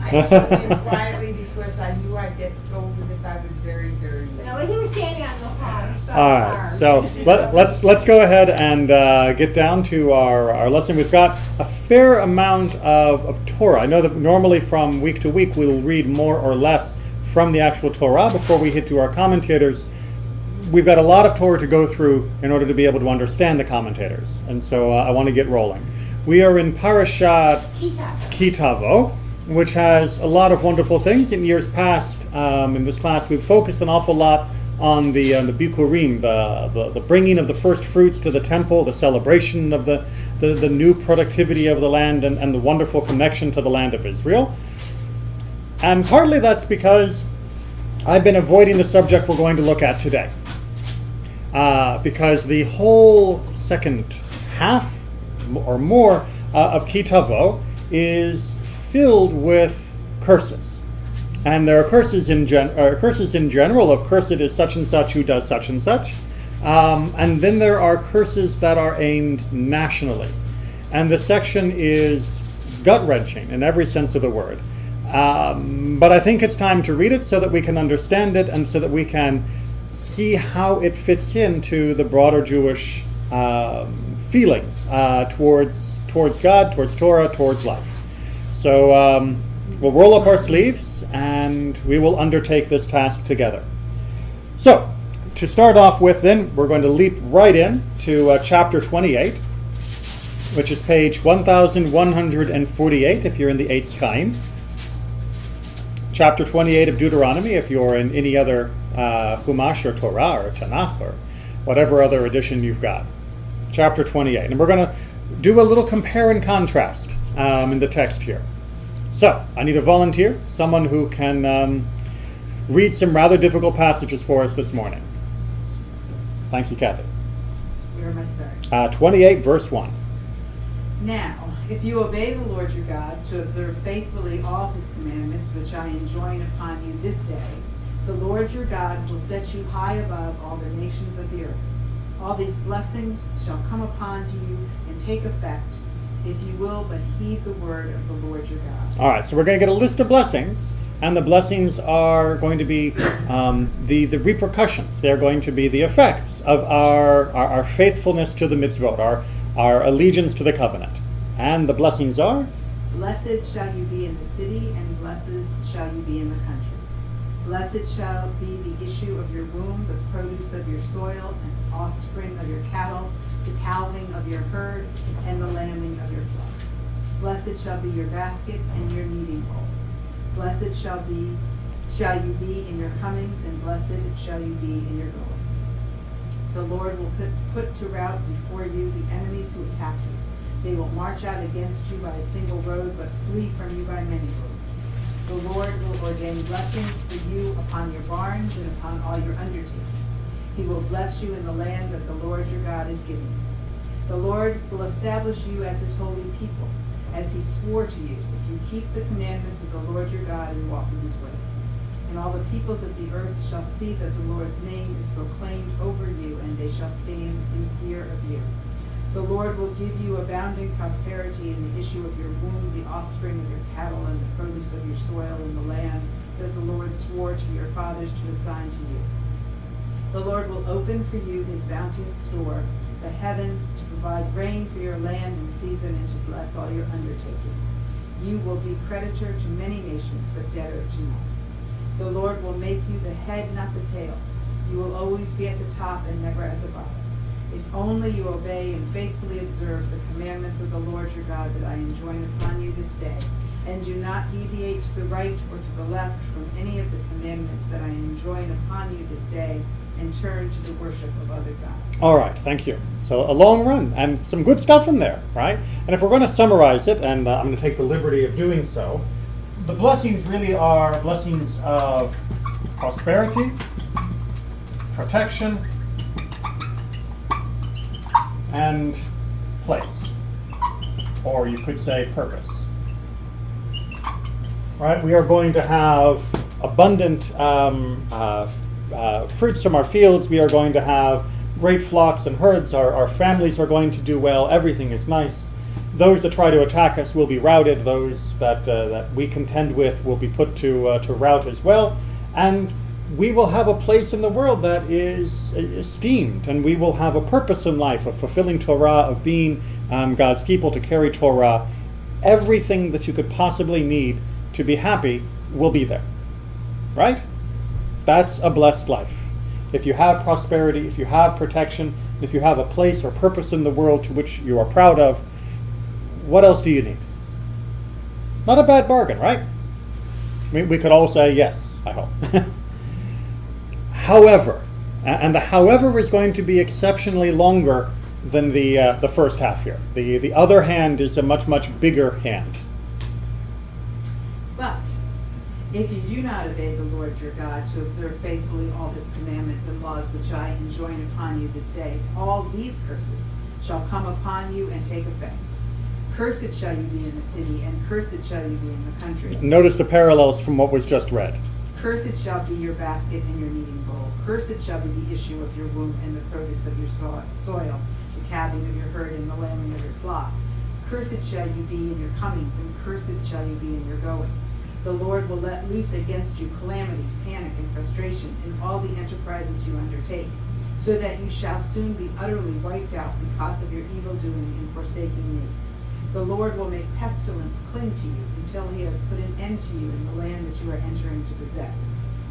I took him quietly because I knew I'd get scolded if I was very, very late. No, he was standing on the pond. All right, so let's go ahead and get down to our lesson. We've got a fair amount of Torah. I know that normally from week to week we'll read more or less from the actual Torah before we hit to our commentators. We've got a lot of Torah to go through in order to be able to understand the commentators, and so I want to get rolling. We are in Parashat Ki Tavo, which has a lot of wonderful things. In years past, in this class, we've focused an awful lot on the Bikurim, the bringing of the first fruits to the temple, the celebration of the new productivity of the land, and the wonderful connection to the land of Israel. And partly that's because I've been avoiding the subject we're going to look at today. Because the whole second half or more of Ki Tavo is filled with curses. And there are curses in general of cursed is such and such who does such and such. And then there are curses that are aimed nationally. And the section is gut-wrenching in every sense of the word. But I think it's time to read it so that we can understand it and so that we can see how it fits into the broader Jewish feelings towards God, towards Torah, towards life. So we'll roll up our sleeves and we will undertake this task together. So to start off with then, we're going to leap right in to chapter 28, which is page 1148 if you're in the Eitz Chaim. Chapter 28 of Deuteronomy if you're in any other Chumash or Torah or Tanakh or whatever other edition you've got. Chapter 28. And we're going to do a little compare and contrast in the text here. So, I need a volunteer, someone who can read some rather difficult passages for us this morning. Thank you, Kathy. Where am I starting? 28, verse 1. Now, if you obey the Lord your God to observe faithfully all his commandments, which I enjoin upon you this day, the Lord your God will set you high above all the nations of the earth. All these blessings shall come upon you and take effect, if you will but heed the word of the Lord your God. All right, so we're going to get a list of blessings, and the blessings are going to be the repercussions. They're going to be the effects of our faithfulness to the mitzvot, our allegiance to the covenant. And the blessings are? Blessed shall you be in the city, and blessed shall you be in the country. Blessed shall be the issue of your womb, the produce of your soil, and offspring of your cattle, the calving of your herd, and the lambing of your flock. Blessed shall be your basket and your kneading bowl. Blessed shall you be in your comings, and blessed shall you be in your goings. The Lord will put to rout before you the enemies who attack you. They will march out against you by a single road, but flee from you by many roads. The Lord will ordain blessings for you upon your barns and upon all your undertakings. He will bless you in the land that the Lord your God is giving you. The Lord will establish you as his holy people, as he swore to you, if you keep the commandments of the Lord your God and walk in his ways. And all the peoples of the earth shall see that the Lord's name is proclaimed over you, and they shall stand in fear of you. The Lord will give you abounding prosperity in the issue of your womb, the offspring of your cattle, and the produce of your soil in the land that the Lord swore to your fathers to assign to you. The Lord will open for you his bounteous store, the heavens, to provide rain for your land in season and to bless all your undertakings. You will be creditor to many nations, but debtor to none. The Lord will make you the head, not the tail. You will always be at the top and never at the bottom. If only you obey and faithfully observe the commandments of the Lord your God that I enjoin upon you this day, and do not deviate to the right or to the left from any of the commandments that I enjoin upon you this day, and turn to the worship of other gods. All right, thank you. So a long run and some good stuff in there, right? And if we're going to summarize it, and I'm going to take the liberty of doing so, the blessings really are blessings of prosperity, protection, and place, or you could say purpose. Right? We are going to have abundant fruits from our fields. We are going to have great flocks and herds. Our families are going to do well. Everything is nice. those that try to attack us will be routed. Those that we contend with will be put to rout as well. And we will have a place in the world that is esteemed, and we will have a purpose in life of fulfilling Torah, of being God's people, to carry Torah. Everything that you could possibly need to be happy will be there, right? That's a blessed life. If you have prosperity, if you have protection, if you have a place or purpose in the world to which you are proud of, what else do you need? Not a bad bargain, right? We could all say yes, I hope. However, and the however is going to be exceptionally longer than the first half here. The other hand is a much bigger hand. But if you do not obey the Lord your God to observe faithfully all his commandments and laws which I enjoin upon you this day, all these curses shall come upon you and take effect. Cursed shall you be in the city, and cursed shall you be in the country. Notice the parallels from what was just read. Cursed shall be your basket and your kneading bowl. Cursed shall be the issue of your womb and the produce of your soil, the calving of your herd and the lambing of your flock. Cursed shall you be in your comings, and cursed shall you be in your goings. The Lord will let loose against you calamity, panic, and frustration in all the enterprises you undertake, so that you shall soon be utterly wiped out because of your evil doing in forsaking me. The Lord will make pestilence cling to you until he has put an end to you in the land that you are entering to possess.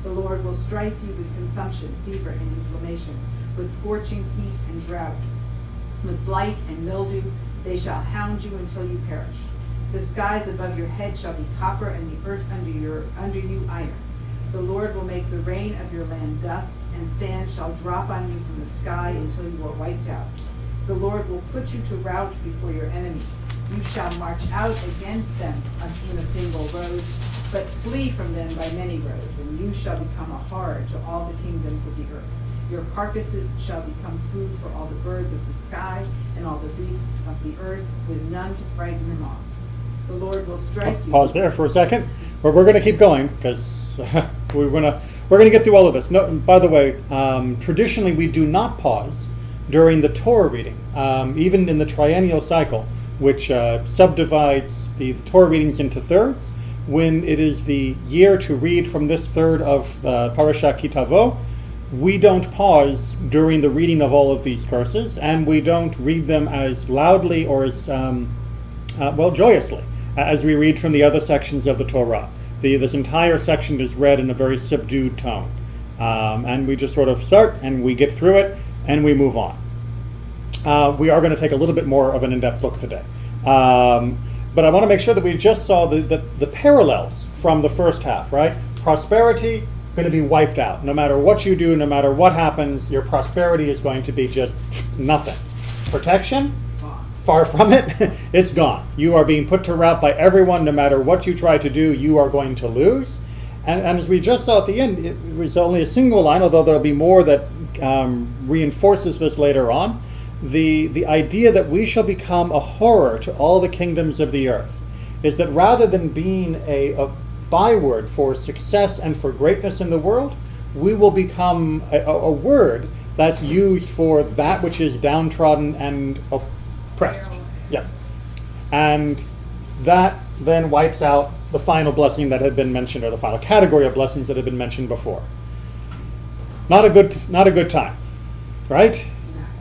The Lord will strife you with consumption, fever, and inflammation, with scorching heat and drought, with blight and mildew. They shall hound you until you perish. The skies above your head shall be copper, and the earth under you iron. The Lord will make the rain of your land dust, and sand shall drop on you from the sky until you are wiped out. The Lord will put you to rout before your enemies. You shall march out against them in a single road, but flee from them by many roads, and you shall become a horror to all the kingdoms of the earth. Your carcasses shall become food for all the birds of the sky and all the beasts of the earth, with none to frighten them off. The Lord will strike you. Pause there for a second, but we're going to keep going because we're going to get through all of this. No, by the way, traditionally we do not pause during the Torah reading, even in the triennial cycle, which subdivides the Torah readings into thirds. When it is the year to read from this third of Parashat Ki Tavo, we don't pause during the reading of all of these curses, and we don't read them as loudly or as joyously as we read from the other sections of the Torah. This entire section is read in a very subdued tone, and we just sort of start and we get through it and we move on. We are going to take a little bit more of an in-depth look today. But I want to make sure that we just saw the parallels from the first half, right? Prosperity, going to be wiped out. No matter what you do, no matter what happens, your prosperity is going to be just nothing. Protection, far from it, it's gone. You are being put to rout by everyone. No matter what you try to do, you are going to lose. And as we just saw at the end, it was only a single line, although there'll be more that reinforces this later on. The idea that we shall become a horror to all the kingdoms of the earth is that rather than being a byword for success and for greatness in the world, we will become a word that's used for that which is downtrodden and oppressed. Yeah. And that then wipes out the final blessing that had been mentioned, or the final category of blessings that had been mentioned before. Not a good time, right?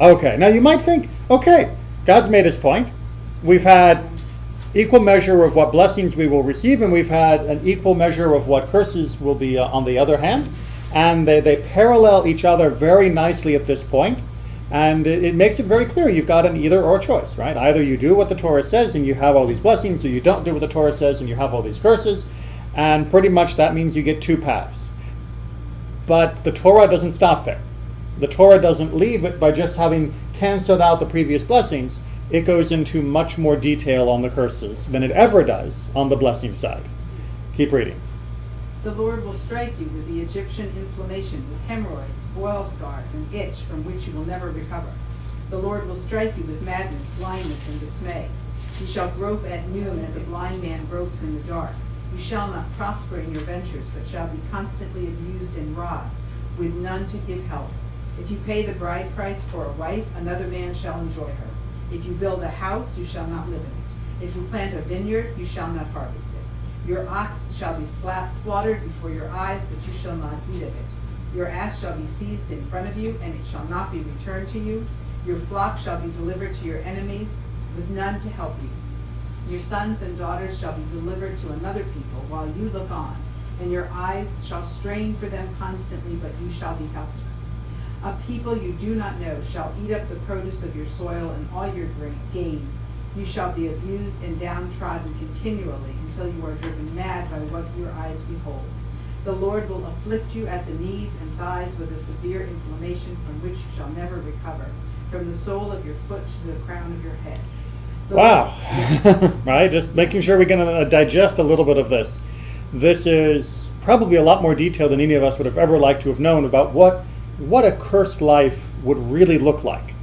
Okay, now you might think, okay, God's made his point. We've had equal measure of what blessings we will receive, and we've had an equal measure of what curses will be on the other hand. And they parallel each other very nicely at this point. And it makes it very clear you've got an either or choice, right? Either you do what the Torah says and you have all these blessings, or you don't do what the Torah says and you have all these curses. And pretty much that means you get two paths. But the Torah doesn't stop there. The Torah doesn't leave it by just having canceled out the previous blessings. It goes into much more detail on the curses than it ever does on the blessing side. Keep reading. The Lord will strike you with the Egyptian inflammation, with hemorrhoids, boil scars, and itch from which you will never recover. The Lord will strike you with madness, blindness, and dismay. You shall grope at noon as a blind man gropes in the dark. You shall not prosper in your ventures, but shall be constantly abused and robbed, with none to give help. If you pay the bride price for a wife, another man shall enjoy her. If you build a house, you shall not live in it. If you plant a vineyard, you shall not harvest it. Your ox shall be slaughtered before your eyes, but you shall not eat of it. Your ass shall be seized in front of you, and it shall not be returned to you. Your flock shall be delivered to your enemies, with none to help you. Your sons and daughters shall be delivered to another people while you look on, and your eyes shall strain for them constantly, but you shall be helpless. A people you do not know shall eat up the produce of your soil and all your gains. You shall be abused and downtrodden continually until you are driven mad by what your eyes behold. The Lord will afflict you at the knees and thighs with a severe inflammation from which you shall never recover, from the sole of your foot to the crown of your head. Wow. Right, just making sure we can digest a little bit of this. This is probably a lot more detail than any of us would have ever liked to have known about what a cursed life would really look like,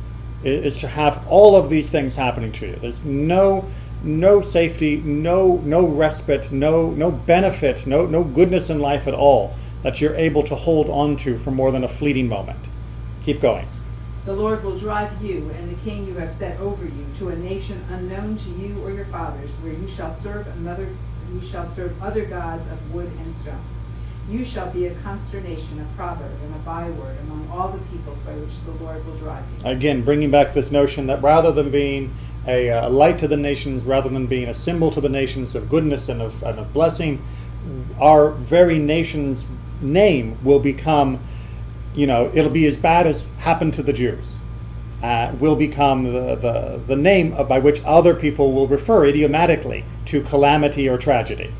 is to have all of these things happening to you. There's no safety, no respite, no benefit, no goodness in life at all that you're able to hold on to for more than a fleeting moment. Keep going. The Lord will drive you and the king you have set over you to a nation unknown to you or your fathers, where you shall serve other gods of wood and stone. You shall be a consternation, a proverb, and a byword among all the peoples by which the Lord will drive you. Again, bringing back this notion that rather than being a light to the nations, rather than being a symbol to the nations of goodness and of blessing, our very nation's name will become, it'll be as bad as happened to the Jews. Will become the name by which other people will refer idiomatically to calamity or tragedy.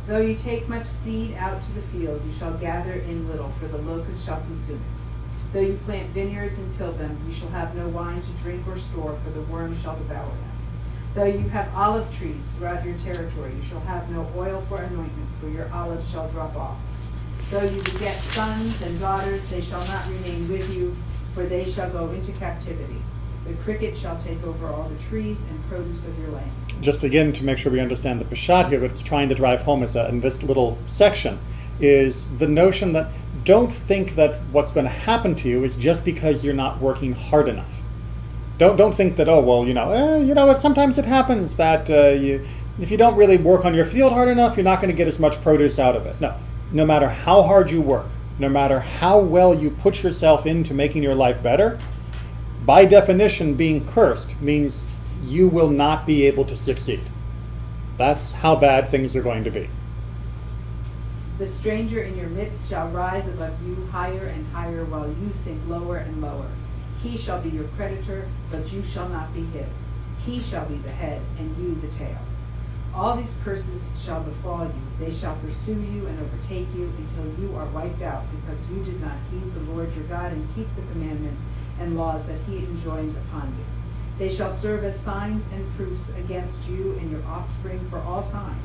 Though you take much seed out to the field, you shall gather in little, for the locust shall consume it. Though you plant vineyards and till them, you shall have no wine to drink or store, for the worm shall devour them. Though you have olive trees throughout your territory, you shall have no oil for anointment, for your olives shall drop off. Though you beget sons and daughters, they shall not remain with you, for they shall go into captivity. The cricket shall take over all the trees and produce of your land. Just again to make sure we understand the Peshat here, what it's trying to drive home is that in this little section is the notion that don't think that what's going to happen to you is just because you're not working hard enough. Don't think that, sometimes it happens that if you don't really work on your field hard enough, you're not going to get as much produce out of it. No matter how hard you work, no matter how well you put yourself into making your life better, by definition, being cursed means you will not be able to succeed. That's how bad things are going to be. The stranger in your midst shall rise above you higher and higher, while you sink lower and lower. He shall be your creditor, but you shall not be his. He shall be the head, and you the tail. All these curses shall befall you. They shall pursue you and overtake you until you are wiped out, because you did not heed the Lord your God and keep the commandments and laws that he enjoined upon you. They shall serve as signs and proofs against you and your offspring for all time,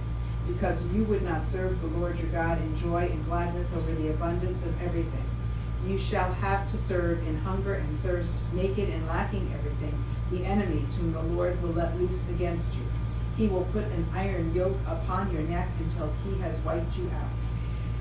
because you would not serve the Lord your God in joy and gladness over the abundance of everything. You shall have to serve in hunger and thirst, naked and lacking everything, the enemies whom the Lord will let loose against you. He will put an iron yoke upon your neck until he has wiped you out.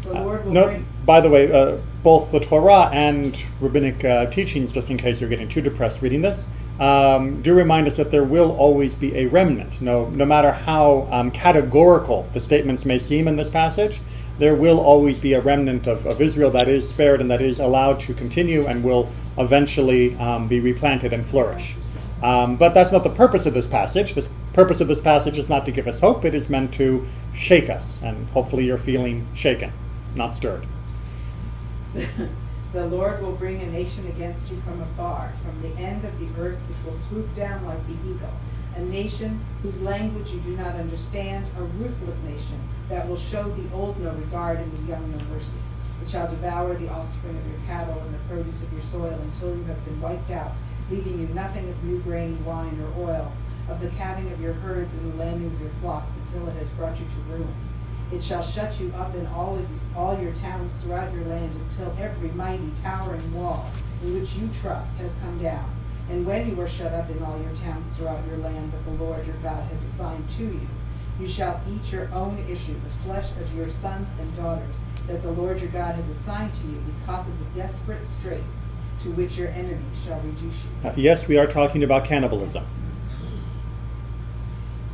The Lord will bring... By the way, both the Torah and rabbinic teachings, just in case you're getting too depressed reading this, do remind us that there will always be a remnant. No matter how categorical the statements may seem in this passage, there will always be a remnant of Israel that is spared and that is allowed to continue and will eventually be replanted and flourish. But that's not the purpose of this passage. The purpose of this passage is not to give us hope. It is meant to shake us, and hopefully you're feeling shaken, not stirred. The Lord will bring a nation against you from afar, from the end of the earth, which will swoop down like the eagle, a nation whose language you do not understand, a ruthless nation that will show the old no regard and the young no mercy. It shall devour the offspring of your cattle and the produce of your soil until you have been wiped out, leaving you nothing of new grain, wine, or oil, of the calving of your herds and the lambing of your flocks, until it has brought you to ruin. It shall shut you up in all your towns throughout your land, until every mighty towering wall in which you trust has come down. And when you are shut up in all your towns throughout your land that the Lord your God has assigned to you, you shall eat your own issue, the flesh of your sons and daughters, that the Lord your God has assigned to you, because of the desperate straits to which your enemies shall reduce you. Yes, we are talking about cannibalism.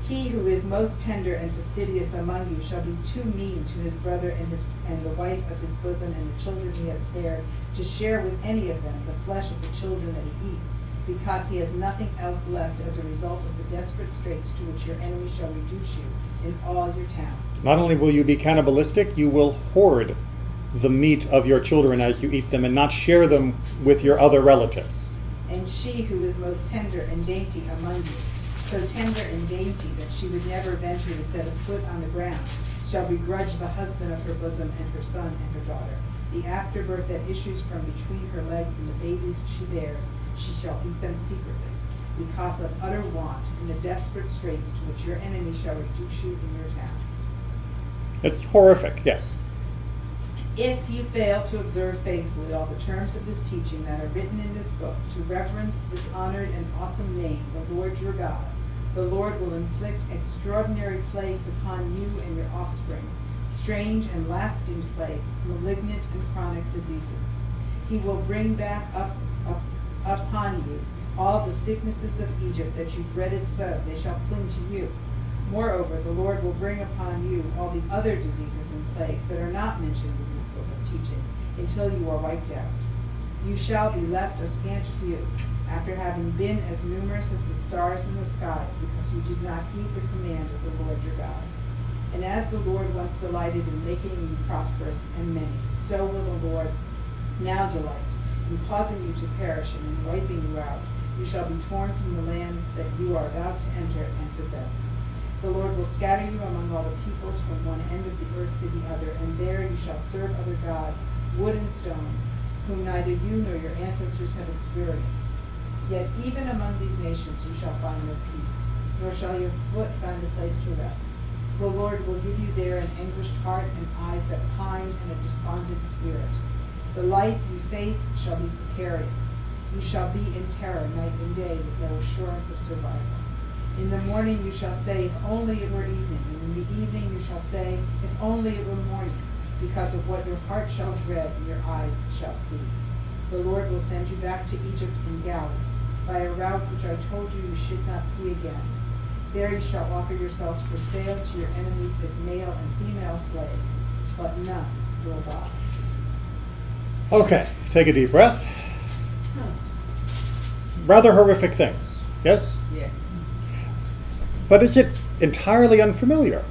He who is most tender and fastidious among you shall be too mean to his brother and the wife of his bosom and the children he has spared, to share with any of them the flesh of the children that he eats, because he has nothing else left as a result of the desperate straits to which your enemy shall reduce you in all your towns. Not only will you be cannibalistic, you will hoard the meat of your children as you eat them and not share them with your other relatives. And she who is most tender and dainty among you, so tender and dainty that she would never venture to set a foot on the ground, shall begrudge the husband of her bosom and her son and her daughter. The afterbirth that issues from between her legs and the babies she bears, she shall eat them secretly, because of utter want and the desperate straits to which your enemy shall reduce you in your town. It's horrific, yes. If you fail to observe faithfully all the terms of this teaching that are written in this book, to reverence this honored and awesome name, the Lord your God, the Lord will inflict extraordinary plagues upon you and your offspring, strange and lasting plagues, malignant and chronic diseases. He will bring back upon you all the sicknesses of Egypt that you dreaded so, they shall cling to you. Moreover, the Lord will bring upon you all the other diseases and plagues that are not mentioned in this book of teaching, until you are wiped out. You shall be left a scant few, after having been as numerous as the stars in the skies, because you did not heed the command of the Lord your God. And as the Lord once delighted in making you prosperous and many, so will the Lord now delight in causing you to perish and in wiping you out. You shall be torn from the land that you are about to enter and possess. The Lord will scatter you among all the peoples from one end of the earth to the other, and there you shall serve other gods, wood and stone, whom neither you nor your ancestors have experienced. Yet even among these nations you shall find no peace, nor shall your foot find a place to rest. The Lord will give you there an anguished heart and eyes that pine and a despondent spirit. The life you face shall be precarious. You shall be in terror night and day with no assurance of survival. In the morning you shall say, if only it were evening, and in the evening you shall say, if only it were morning, because of what your heart shall dread and your eyes shall see. The Lord will send you back to Egypt in galleys, by a route which I told you you should not see again. There you shall offer yourselves for sale to your enemies as male and female slaves, but none will buy. Okay, take a deep breath. Rather horrific things, yes? Yes. But is it entirely unfamiliar?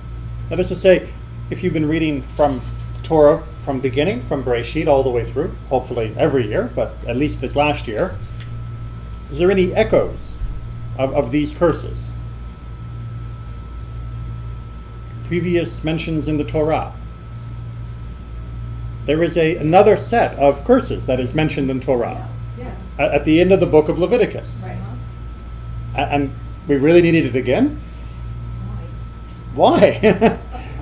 That is to say, if you've been reading from Torah from beginning, from Bereshit all the way through, hopefully every year, but at least this last year, is there any echoes of these curses? Previous mentions in the Torah. There is another set of curses that is mentioned in Torah Yeah. at the end of the book of Leviticus. Right. And we really needed it again? Why?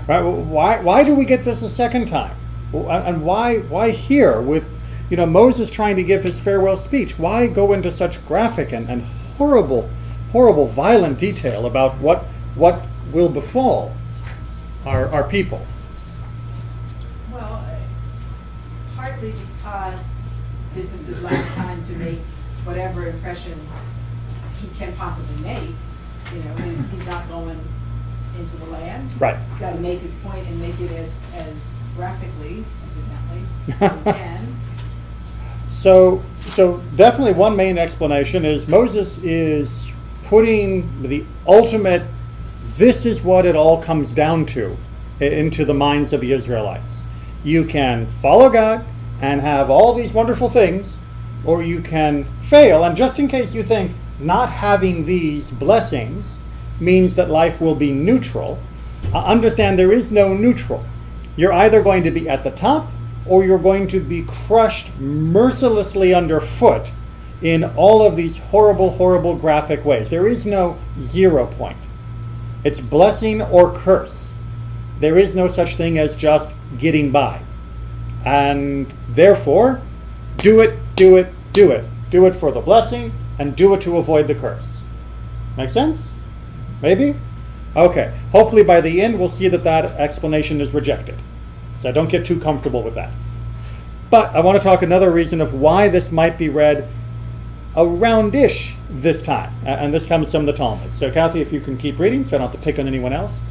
Right? Why do we get this a second time? And why here with Moses trying to give his farewell speech? Why go into such graphic and horrible, violent detail about what will befall our people? Well, partly because this is his last time to make whatever impression he can possibly make. He's not going into the land. Right. He's got to make his point and make it as graphically, evidently, as he can. So definitely one main explanation is Moses is putting the ultimate, this is what it all comes down to, into the minds of the Israelites. You can follow God and have all these wonderful things, or you can fail. And just in case you think not having these blessings means that life will be neutral, understand there is no neutral. You're either going to be at the top or you're going to be crushed mercilessly underfoot in all of these horrible graphic ways. There is no 0 point. It's blessing or curse. There is no such thing as just getting by. And therefore, do it. Do it for the blessing and do it to avoid the curse. Make sense? Maybe? Okay. Hopefully by the end we'll see that explanation is rejected. So don't get too comfortable with that. But I want to talk another reason of why this might be read around-ish this time. And this comes from the Talmud. So Kathy, if you can keep reading so I don't have to pick on anyone else.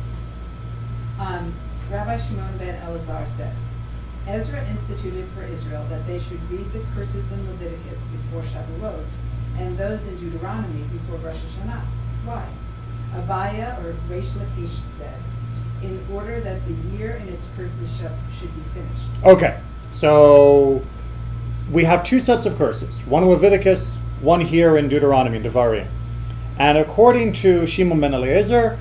Rabbi Shimon ben Elazar says, Ezra instituted for Israel that they should read the curses in Leviticus before Shavuot and those in Deuteronomy before Rosh Hashanah. Why? Abaya or Reish Lakish said, in order that the year and its curses should be finished. Okay, so we have two sets of curses, one in Leviticus, one here in Deuteronomy, Devarim. And according to Shimon ben Eliezer,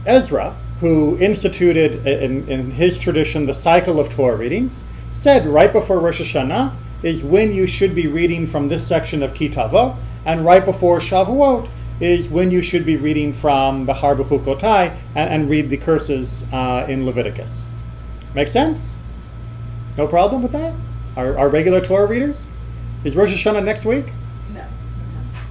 Ezra, who instituted in his tradition the cycle of Torah readings, said right before Rosh Hashanah is when you should be reading from this section of Ki Tavo, and right before Shavuot is when you should be reading from Behar B'chukotai and read the curses in Leviticus. Make sense? No problem with that? Our regular Torah readers? Is Rosh Hashanah next week? No.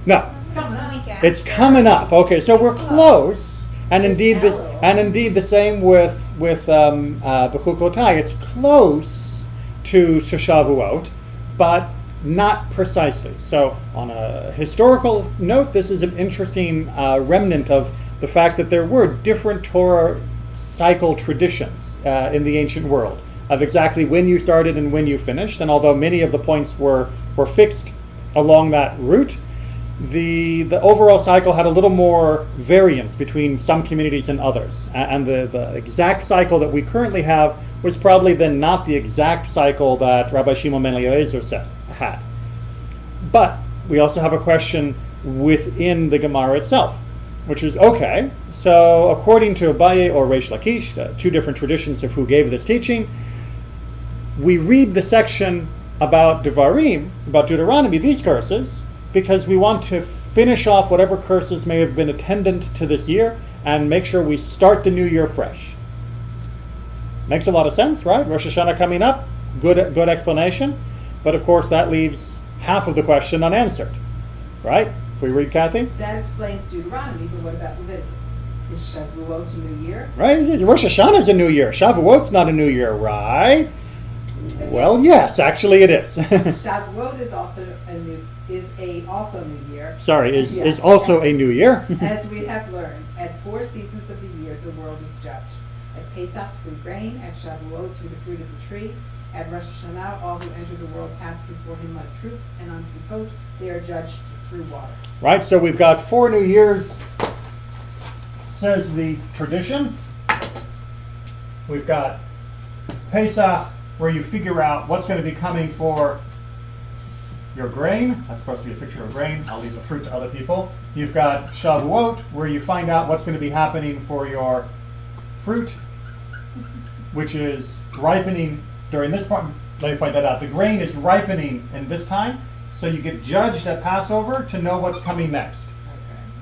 No. It's coming up. It's coming up. Okay, so we're close. And indeed, the same with B'chukotai. It's close to Shavuot, but not precisely. So, on a historical note, this is an interesting remnant of the fact that there were different Torah cycle traditions in the ancient world of exactly when you started and when you finished. And although many of the points were fixed along that route, the overall cycle had a little more variance between some communities and others. And the exact cycle that we currently have was probably then not the exact cycle that Rabbi Shimon ben Eliezer had. But we also have a question within the Gemara itself, which is, okay, so according to Abaye or Reish Lakish, two different traditions of who gave this teaching, we read the section about Devarim, about Deuteronomy, these curses, because we want to finish off whatever curses may have been attendant to this year and make sure we start the new year fresh. Makes a lot of sense, right? Rosh Hashanah coming up, good explanation. But of course that leaves half of the question unanswered, right? If we read Kathy? That explains Deuteronomy, but what about Leviticus? Is Shavuot a new year? Right? Rosh Hashanah is a new year. Shavuot's not a new year, right? Well, yes, actually it is. Shavuot is also also a new year. Sorry, is also a new year. As we have learned, at 4 seasons of the year the world is judged. At Pesach through grain, at Shavuot through the fruit of the tree, at Rosh Hashanah all who enter the world pass before him like troops, and on Sukkot they are judged through water. Right, so we've got 4 new years, says the tradition. We've got Pesach, where you figure out what's going to be coming for your grain. That's supposed to be a picture of grain. I'll leave the fruit to other people. You've got Shavuot, where you find out what's going to be happening for your fruit, which is ripening during this part. Let me point that out. The grain is ripening in this time, so you get judged at Passover to know what's coming next.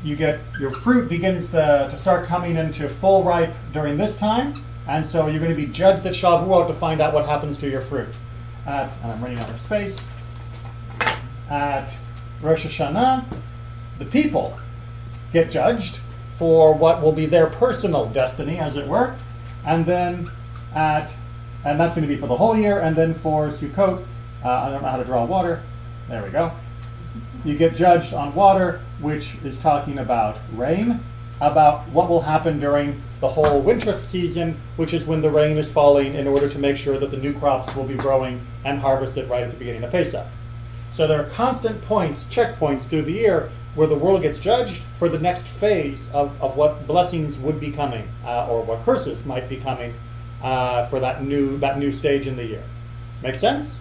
You get your fruit begins to start coming into full ripe during this time, and so you're going to be judged at Shavuot to find out what happens to your fruit. And I'm running out of space. At Rosh Hashanah, the people get judged for what will be their personal destiny, as it were, and then and that's going to be for the whole year. And then for Sukkot, I don't know how to draw water. There we go. You get judged on water, which is talking about rain, about what will happen during the whole winter season, which is when the rain is falling in order to make sure that the new crops will be growing and harvested right at the beginning of Pesach. So there are constant points, checkpoints through the year where the world gets judged for the next phase of what blessings would be coming or what curses might be coming for that new stage in the year. Make sense?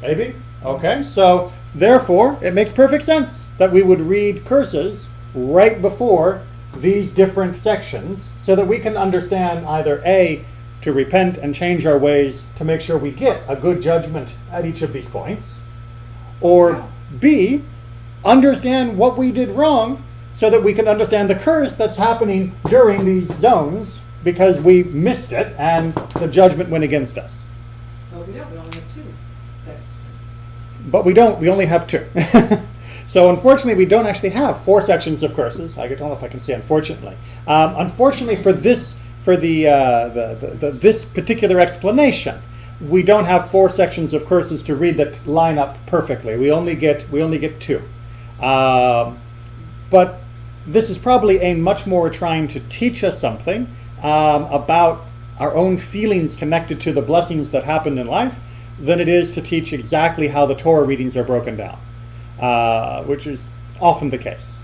Maybe? Okay, so therefore it makes perfect sense that we would read curses right before these different sections so that we can understand either A, to repent and change our ways to make sure we get a good judgment at each of these points, or B, understand what we did wrong so that we can understand the curse that's happening during these zones because we missed it and the judgment went against us. But we don't. We only have 2 sections. But we don't. We only have 2. So unfortunately, we don't actually have 4 sections of curses. I don't know if I can say unfortunately. Unfortunately for this, this particular explanation, we don't have 4 sections of curses to read that line up perfectly. We only get 2. But this is probably aimed much more trying to teach us something about our own feelings connected to the blessings that happened in life than it is to teach exactly how the Torah readings are broken down, which is often the case.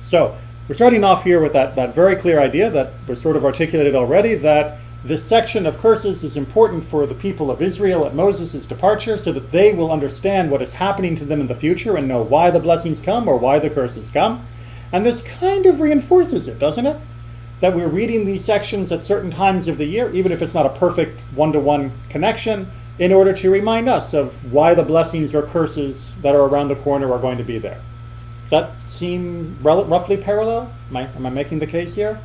So we're starting off here with that very clear idea that was sort of articulated already, that this section of curses is important for the people of Israel at Moses' departure so that they will understand what is happening to them in the future and know why the blessings come or why the curses come. And this kind of reinforces it, doesn't it? That we're reading these sections at certain times of the year, even if it's not a perfect one-to-one connection, in order to remind us of why the blessings or curses that are around the corner are going to be there. Does that seem roughly parallel? Am I making the case here?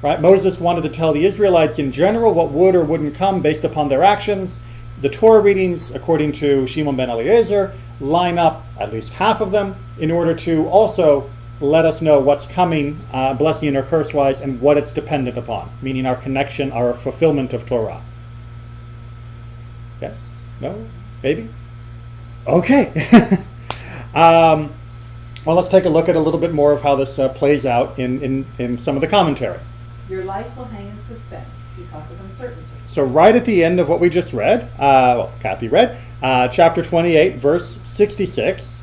Right? Moses wanted to tell the Israelites in general what would or wouldn't come based upon their actions. The Torah readings, according to Shimon ben Eliezer, line up, at least half of them, in order to also let us know what's coming, blessing or curse-wise, and what it's dependent upon, meaning our connection, our fulfillment of Torah. Yes? No? Maybe? Okay. Well, let's take a look at a little bit more of how this plays out in some of the commentary. Your life will hang in suspense because of uncertainty. So right at the end of what we just read, Kathy read, chapter 28, verse 66,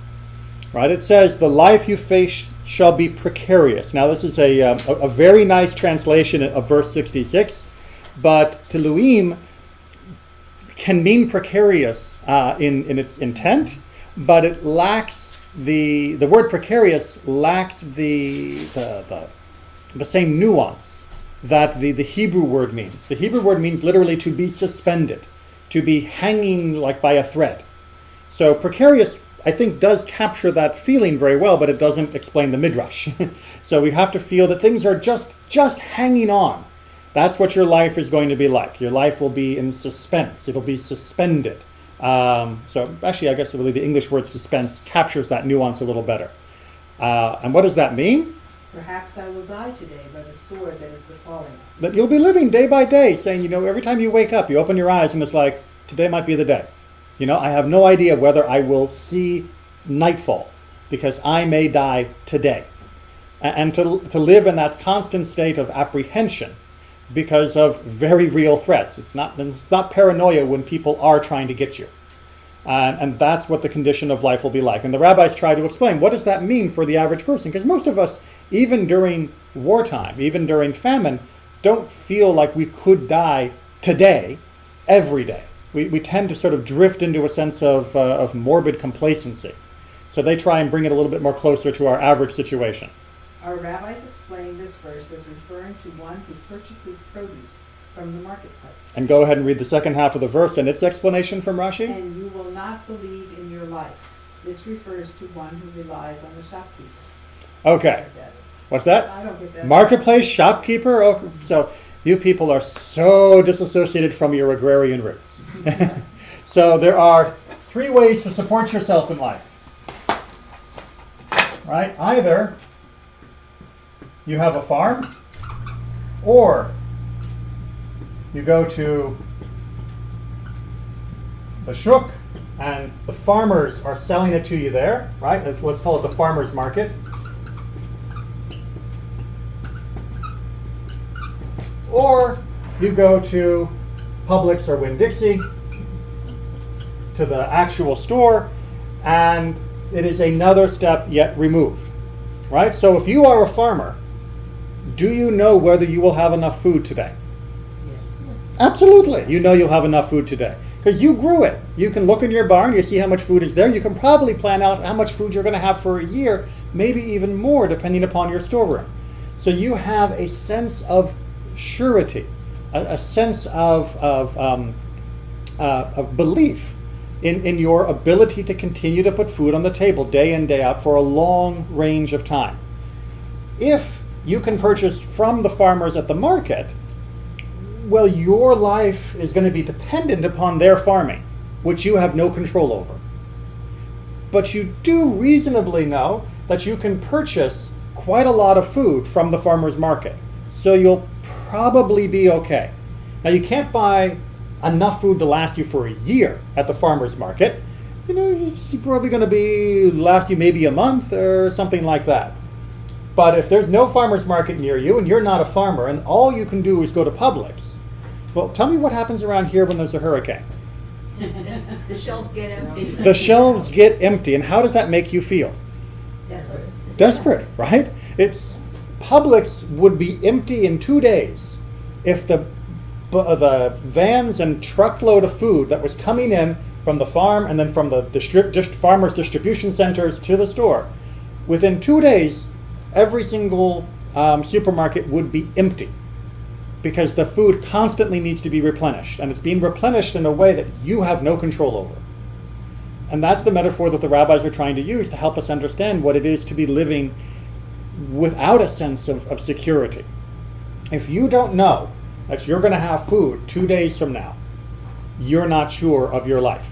right, it says, the life you face shall be precarious. Now this is a very nice translation of verse 66, but Teluim can mean precarious in its intent, but it lacks the word precarious lacks the same nuance that the Hebrew word means. The Hebrew word means literally to be suspended, to be hanging like by a thread. So precarious, I think, does capture that feeling very well, but it doesn't explain the midrash. So we have to feel that things are just hanging on. That's what your life is going to be like. Your life will be in suspense. It'll be suspended. So actually, I guess really the English word suspense captures that nuance a little better. And what does that mean? Perhaps I will die today by the sword that is befalling us. That you'll be living day by day, saying, every time you wake up, you open your eyes and it's like, today might be the day. I have no idea whether I will see nightfall because I may die today. And to live in that constant state of apprehension because of very real threats. It's not paranoia when people are trying to get you. And that's what the condition of life will be like. And the rabbis try to explain, what does that mean for the average person? Because most of us, even during wartime, even during famine, don't feel like we could die today, every day. We tend to sort of drift into a sense of morbid complacency. So they try and bring it a little bit more closer to our average situation. Our rabbis explain this verse as referring to one who purchases produce from the marketplace. And go ahead and read the second half of the verse and its explanation from Rashi. And you will not believe in your life. This refers to one who relies on the shopkeeper. Okay. What's that? I don't get that. Marketplace, shopkeeper? Oh, so you people are so disassociated from your agrarian roots. So there are 3 ways to support yourself in life. Right? Either you have a farm, or you go to the shuk and the farmers are selling it to you there, right? Let's call it the farmer's market. Or you go to Publix or Winn-Dixie, to the actual store, and it is another step yet removed, right? So if you are a farmer, do you know whether you will have enough food today? Yes. Absolutely. You know you'll have enough food today because you grew it. You can look in your barn, you see how much food is there. You can probably plan out how much food you're going to have for a year, maybe even more depending upon your storeroom. So you have a sense of surety, a sense of belief in your ability to continue to put food on the table day in, day out for a long range of time. If you can purchase from the farmers at the market, well, your life is going to be dependent upon their farming, which you have no control over. But you do reasonably know that you can purchase quite a lot of food from the farmer's market. So you'll probably be okay. Now you can't buy enough food to last you for a year at the farmer's market, you're probably going to be last you maybe a month or something like that. But if there's no farmer's market near you and you're not a farmer and all you can do is go to Publix, well, tell me what happens around here when there's a hurricane. The shelves get empty. The shelves get empty, and how does that make you feel? Desperate, right? Publix would be empty in 2 days if the vans and truckload of food that was coming in from the farm and then from the farmers' distribution centers to the store, within 2 days, every single supermarket would be empty because the food constantly needs to be replenished, and it's being replenished in a way that you have no control over. And that's the metaphor that the rabbis are trying to use to help us understand what it is to be living without a sense of security. If you don't know that you're going to have food 2 days from now, you're not sure of your life.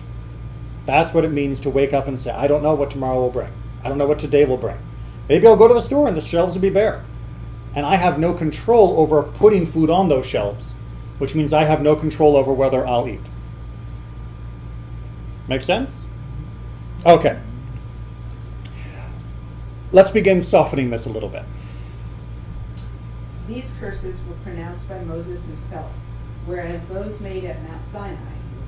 That's what it means to wake up and say, I don't know what tomorrow will bring. I don't know what today will bring. Maybe I'll go to the store and the shelves will be bare. And I have no control over putting food on those shelves, which means I have no control over whether I'll eat. Make sense? Okay. Let's begin softening this a little bit. These curses were pronounced by Moses himself, whereas those made at Mount Sinai,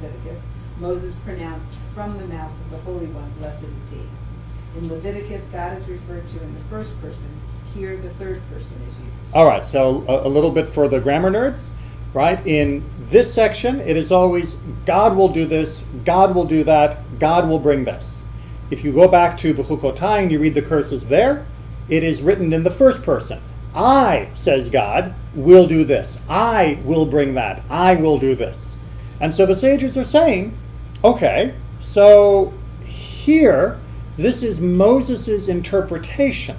Leviticus, Moses pronounced from the mouth of the Holy One, blessed is he. In Leviticus, God is referred to in the first person. Here, the third person is used. All right, so a little bit for the grammar nerds, right? In this section, it is always God will do this, God will do that, God will bring this. If you go back to Bechukotai and you read the curses there, it is written in the first person. I, says God, will do this. I will bring that. I will do this. And so the sages are saying, okay, so here, this is Moses' interpretation.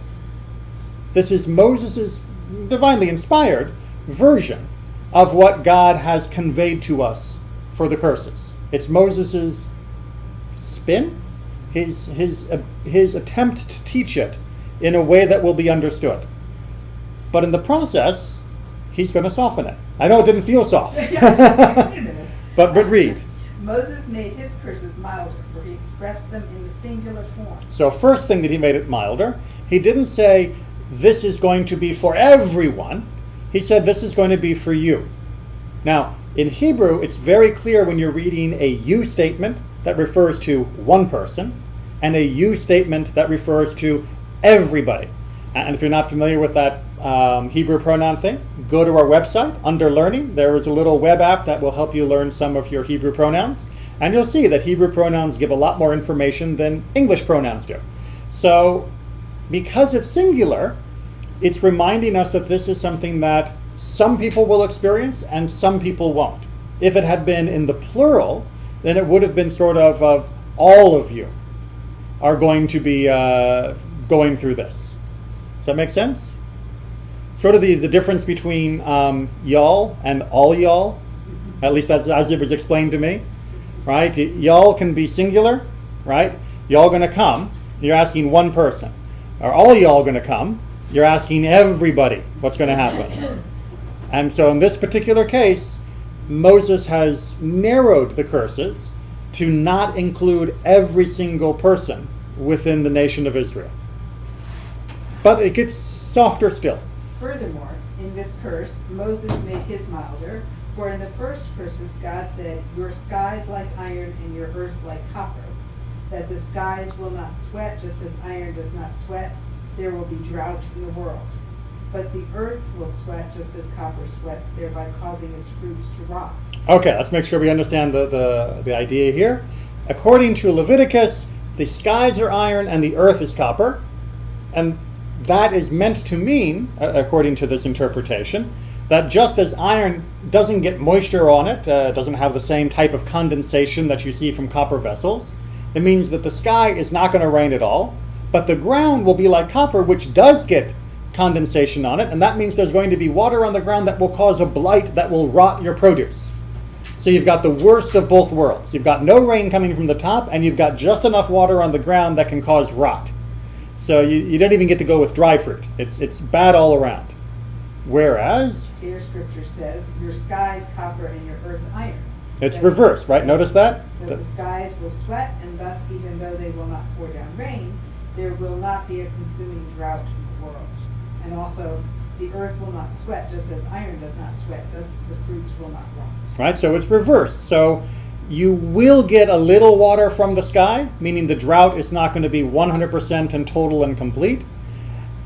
This is Moses' divinely inspired version of what God has conveyed to us for the curses. It's Moses' spin, his attempt to teach it in a way that will be understood. But in the process, he's going to soften it. I know it didn't feel soft. but read. Moses made his curses milder, for he expressed them in the singular form. So first thing that he made it milder, he didn't say, this is going to be for everyone. He said, this is going to be for you. Now, in Hebrew, it's very clear when you're reading a you statement that refers to one person and a you statement that refers to everybody. And if you're not familiar with that Hebrew pronoun thing, go to our website under Learning. There is a little web app that will help you learn some of your Hebrew pronouns. And you'll see that Hebrew pronouns give a lot more information than English pronouns do. So because it's singular, it's reminding us that this is something that some people will experience and some people won't. If it had been in the plural, then it would have been sort of all of you are going to be going through this. Does that make sense? Sort of the difference between y'all and all y'all, at least that's as it was explained to me, right? Y'all can be singular, right? Y'all going to come, you're asking one person. Are all y'all going to come? You're asking everybody what's going to happen. And so in this particular case, Moses has narrowed the curses to not include every single person within the nation of Israel. But it gets softer still. Furthermore, in this curse, Moses made his milder, for in the first curses God said, your skies like iron and your earth like copper, that the skies will not sweat just as iron does not sweat. There will be drought in the world. But the earth will sweat just as copper sweats, thereby causing its fruits to rot. Okay, let's make sure we understand the idea here. According to Leviticus, the skies are iron and the earth is copper. And that is meant to mean, according to this interpretation, that just as iron doesn't get moisture on it, doesn't have the same type of condensation that you see from copper vessels, it means that the sky is not going to rain at all, but the ground will be like copper, which does get condensation on it, and that means there's going to be water on the ground that will cause a blight that will rot your produce. So you've got the worst of both worlds. You've got no rain coming from the top, and you've got just enough water on the ground that can cause rot. So you don't even get to go with dry fruit. It's bad all around. Whereas Here scripture says, your skies copper and your earth iron. It's reversed, right? Notice that? That the skies will sweat, and thus, even though they will not pour down rain, there will not be a consuming drought in the world. And also, the earth will not sweat, just as iron does not sweat. Thus, the fruits will not rot. Right, so it's reversed. So you will get a little water from the sky, meaning the drought is not going to be 100% and total and complete.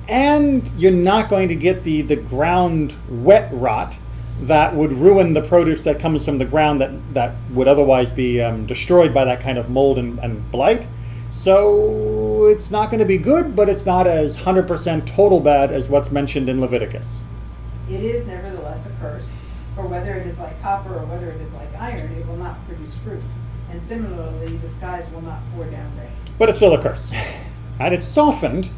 And you're not going to get the ground wet rot that would ruin the produce that comes from the ground that would otherwise be destroyed by that kind of mold and blight. So it's not going to be good, but it's not as 100% total bad as what's mentioned in Leviticus. It is nevertheless a curse, for whether it is like copper or whether it is like iron, it will not produce fruit. And similarly, the skies will not pour down rain. But it's still a curse. And it's softened,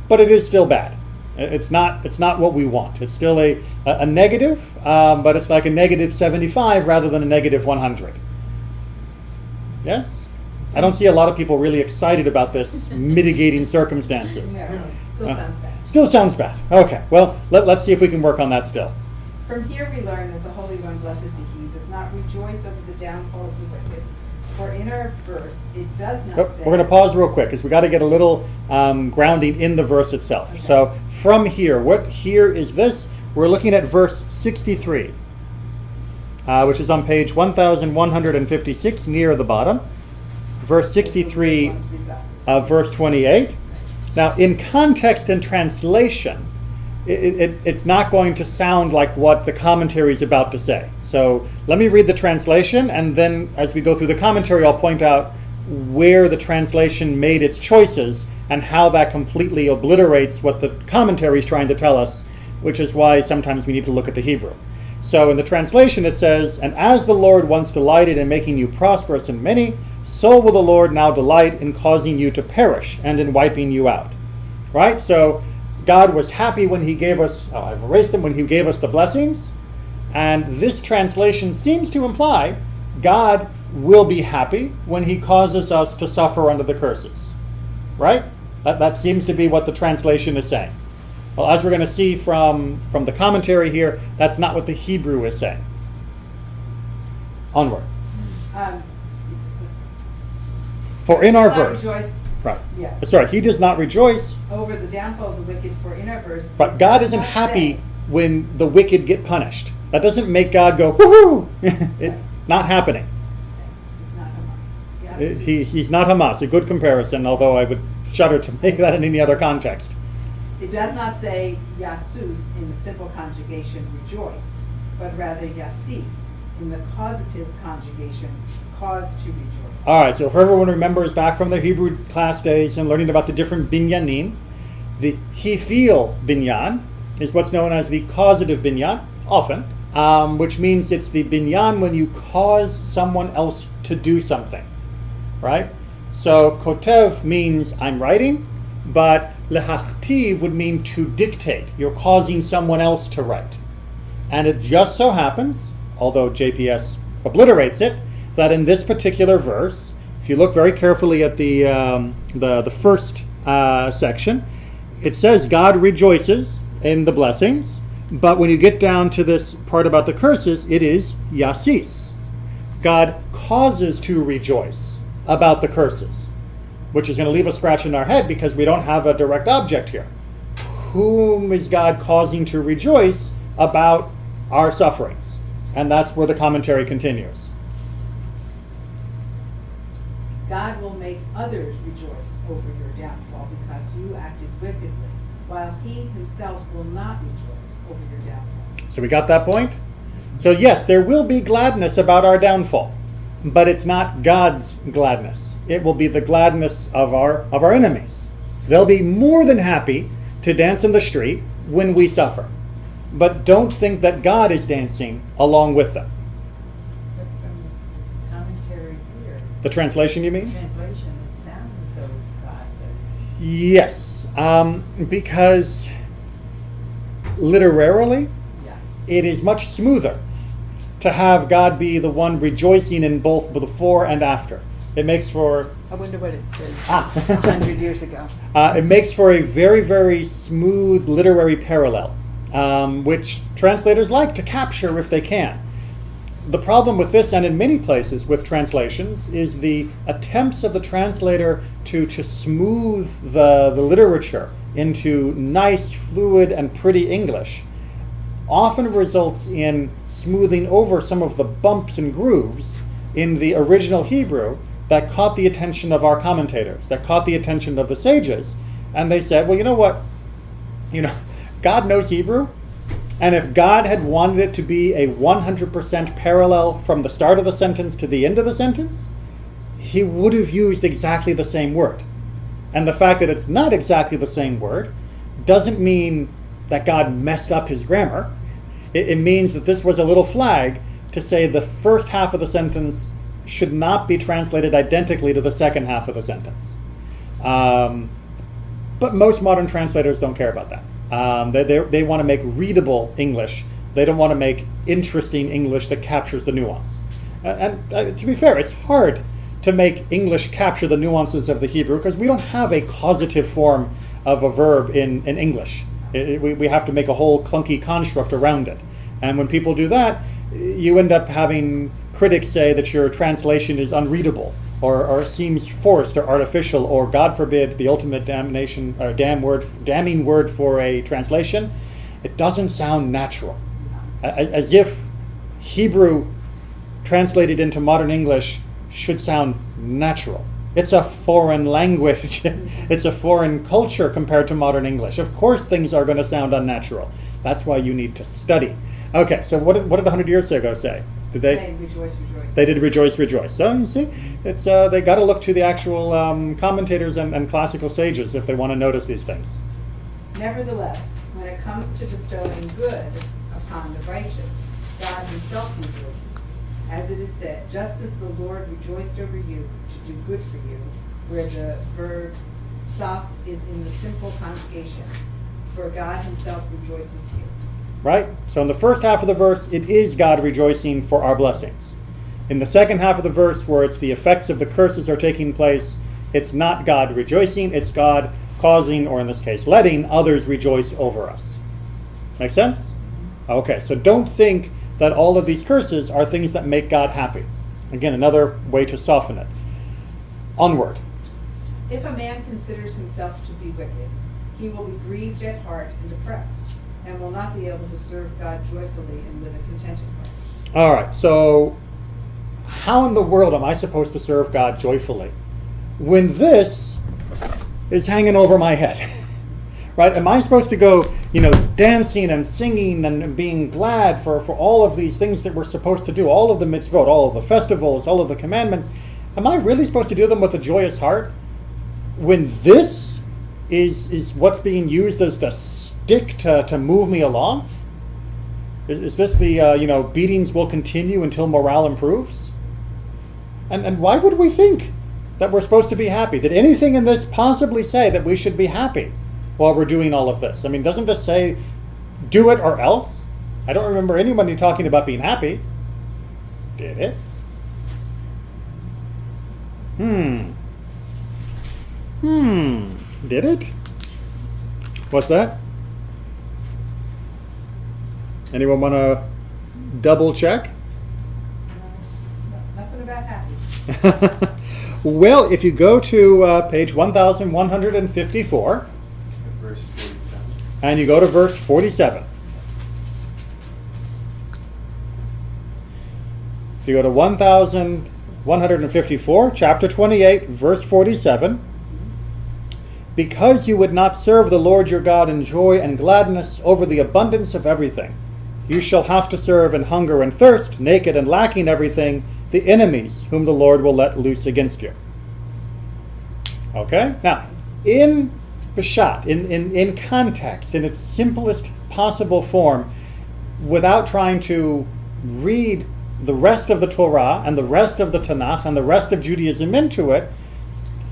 but it is still bad. It's not what we want. It's still a negative, but it's like a negative 75 rather than a negative 100. Yes? I don't see a lot of people really excited about this mitigating circumstances. No, it still sounds bad. Still sounds bad. Okay, well, let's see if we can work on that still. From here we learn that the Holy One, blessed be He, does not rejoice over the downfall of the wicked. For in our verse, it does not say... We're going to pause real quick because we got to get a little grounding in the verse itself. Okay. So from here, what here is this? We're looking at verse 63, which is on page 1156 near the bottom. Verse 63 of verse 28. Now, in context and translation, it's not going to sound like what the commentary is about to say. So let me read the translation, and then as we go through the commentary, I'll point out where the translation made its choices and how that completely obliterates what the commentary is trying to tell us, which is why sometimes we need to look at the Hebrew. So in the translation it says, "And as the Lord once delighted in making you prosperous and many, so will the Lord now delight in causing you to perish and in wiping you out." Right? So God was happy when He gave us, I've erased them, when He gave us the blessings. And this translation seems to imply God will be happy when He causes us to suffer under the curses. Right? That seems to be what the translation is saying. Well, as we're going to see from the commentary here, that's not what the Hebrew is saying. Onward. For in our verse, right? Yeah. Sorry, He does not rejoice Over the downfall of the wicked, for in our verse. But God isn't happy when the wicked get punished. That doesn't make God go, woohoo! It's not happening. It's not Hamas. Yes. He's not Hamas. A good comparison, although I would shudder to make that in any other context. It does not say Yasus in the simple conjugation rejoice, but rather Yasis in the causative conjugation cause to rejoice. All right, so if everyone remembers back from their Hebrew class days and learning about the different binyanim, the hifil binyan is what's known as the causative binyan, often, which means it's the binyan when you cause someone else to do something, right? So kotev means I'm writing, but lehachtiv would mean to dictate. You're causing someone else to write. And it just so happens, although JPS obliterates it, that in this particular verse, if you look very carefully at the first section, it says God rejoices in the blessings, but when you get down to this part about the curses, it is yasis. God causes to rejoice about the curses, which is going to leave us scratching our head because we don't have a direct object here. Whom is God causing to rejoice about our sufferings? And that's where the commentary continues. God will make others rejoice over your downfall because you acted wickedly, while He Himself will not rejoice over your downfall. So we got that point? So yes, there will be gladness about our downfall, but it's not God's gladness. It will be the gladness of our enemies. They'll be more than happy to dance in the street when we suffer. But don't think that God is dancing along with them. But from the commentary here, The translation, you mean? translation, it sounds as though it's God that is. Yes, because literarily, Yeah. it is much smoother to have God be the one rejoicing in both before and after. It makes for I wonder what it says Ah. 100 years ago. it makes for a very, very smooth literary parallel, which translators like to capture if they can. the problem with this, and in many places with translations, is the attempts of the translator to smooth the literature into nice, fluid, and pretty English often results in smoothing over some of the bumps and grooves in the original Hebrew that caught the attention of our commentators, that caught the attention of the sages. And they said, well, you know what? God knows Hebrew. And if God had wanted it to be a 100% parallel from the start of the sentence to the end of the sentence, he would have used exactly the same word. And the fact that it's not exactly the same word doesn't mean that God messed up his grammar. It means that this was a little flag to say the first half of the sentence should not be translated identically to the second half of the sentence. But most modern translators don't care about that. They want to make readable English. They don't want to make interesting English that captures the nuance. And to be fair, it's hard to make English capture the nuances of the Hebrew because we don't have a causative form of a verb in English. We have to make a whole clunky construct around it. And when people do that, you end up having critics say that your translation is unreadable or seems forced or artificial, or God forbid, the ultimate damnation or damning word for a translation. It doesn't sound natural. As if Hebrew translated into modern English should sound natural. It's a foreign language. It's a foreign culture compared to modern English. Of course things are going to sound unnatural. That's why you need to study. Okay, so what did 100 years ago say? Did they? Say, rejoice, rejoice. They did rejoice, rejoice. So you see, it's they got to look to the actual commentators and classical sages if they want to notice these things. Nevertheless, when it comes to bestowing good upon the righteous, God himself rejoices. As it is said, just as the Lord rejoiced over you to do good for you, where the verb sas is in the simple conjugation, for God himself rejoices you. Right? So in the first half of the verse, it is God rejoicing for our blessings. In the second half of the verse, where it's the effects of the curses are taking place, it's not God rejoicing, it's God causing, or in this case, letting others rejoice over us. Make sense? Okay, so don't think that all of these curses are things that make God happy. Again, another way to soften it. Onward. If a man considers himself to be wicked, he will be grieved at heart and depressed, and will not be able to serve God joyfully and with a contented heart. All right, so how in the world am I supposed to serve God joyfully when this is hanging over my head? Right? Am I supposed to go, dancing and singing and being glad for all of these things that we're supposed to do, all of the mitzvot, all of the festivals, all of the commandments? Am I really supposed to do them with a joyous heart when this is what's being used as the stick to move me along? Is this the, beatings will continue until morale improves? And why would we think that we're supposed to be happy? Did anything in this possibly say that we should be happy while we're doing all of this? I mean, doesn't this say, do it or else? I don't remember anybody talking about being happy. Did it? Did it? What's that? Anyone want to double check? Nothing about happy. Well, if you go to page 1154, Verse 47. and you go to verse 47. If you go to 1154, chapter 28, verse 47, because you would not serve the Lord your God in joy and gladness over the abundance of everything, you shall have to serve in hunger and thirst, naked and lacking everything, the enemies whom the Lord will let loose against you. Okay? Now, in Peshat, in context, in its simplest possible form, without trying to read the rest of the Torah and the rest of the Tanakh and the rest of Judaism into it,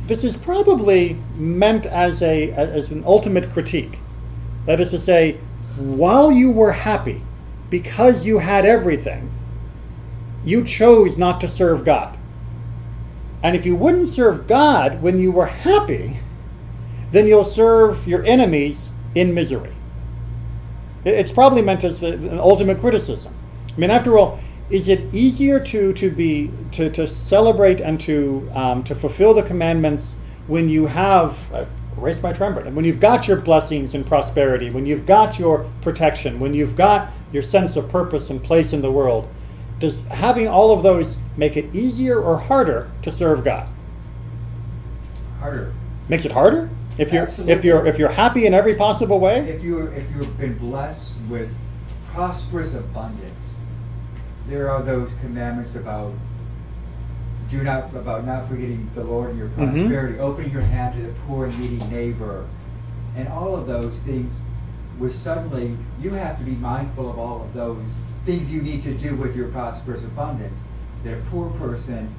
this is probably meant as an ultimate critique. That is to say, while you were happy, because you had everything, you chose not to serve God. And if you wouldn't serve God when you were happy, then you'll serve your enemies in misery. It's probably meant as an ultimate criticism. I mean, after all, is it easier to celebrate and to fulfill the commandments when you have erase my trumpet, and when you've got your blessings and prosperity, when you've got your protection, when you've got your sense of purpose and place in the world? Does having all of those make it easier or harder to serve God? Harder. Makes it harder if you're happy in every possible way. If you've been blessed with prosperous abundance, there are those commandments about not forgetting the Lord in your prosperity, opening your hand to the poor and needy neighbor, and all of those things. Where suddenly you have to be mindful of all of those things you need to do with your prosperous abundance. That a poor person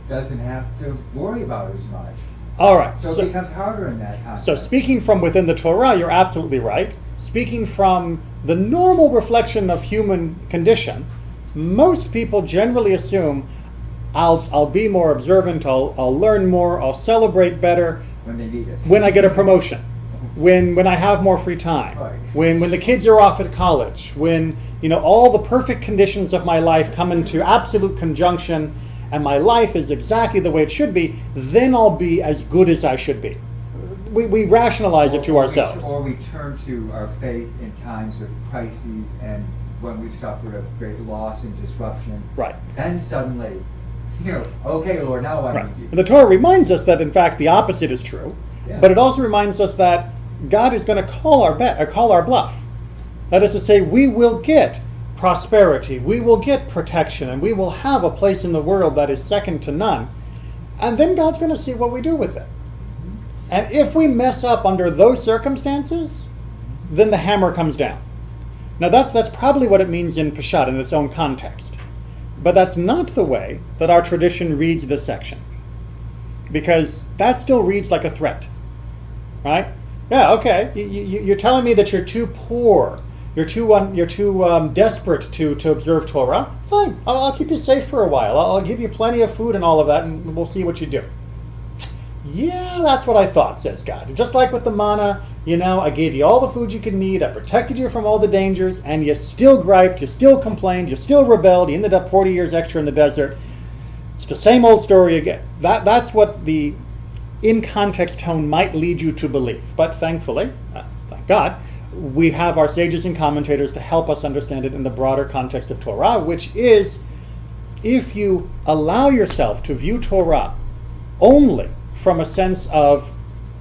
doesn't have to worry about as much. All right. So it becomes harder in that context. So speaking from within the Torah, you're absolutely right. Speaking from the normal reflection of human condition, most people generally assume I'll be more observant, I'll learn more, I'll celebrate better when they need it. when I get a promotion, when I have more free time, Right. when the kids are off at college, when all the perfect conditions of my life come into absolute conjunction and my life is exactly the way it should be, then I'll be as good as I should be. We rationalize it to ourselves. Or we turn to our faith in times of crises and when we've suffered a great loss and disruption. Right. Then suddenly, okay, Lord, now I Right. need you. And the Torah reminds us that, in fact, the opposite is true, Yeah. but it also reminds us that God is going to call our bluff. That is to say, we will get prosperity, we will get protection, and we will have a place in the world that is second to none. And then God's going to see what we do with it. And if we mess up under those circumstances, then the hammer comes down. Now that's probably what it means in Peshat in its own context. But that's not the way that our tradition reads this section. Because that still reads like a threat. Right? Yeah, okay. You're telling me that you're too poor, you're too desperate to observe Torah. Fine, I'll keep you safe for a while. I'll give you plenty of food and all of that, and we'll see what you do. Yeah, that's what I thought, says God. Just like with the manna, I gave you all the food you could need, I protected you from all the dangers, and you still griped, you still complained, you still rebelled, you ended up 40 years extra in the desert. It's the same old story again. That's what the in-context tone might lead you to believe. But thankfully, thank God, we have our sages and commentators to help us understand it in the broader context of Torah, which is, if you allow yourself to view Torah only from a sense of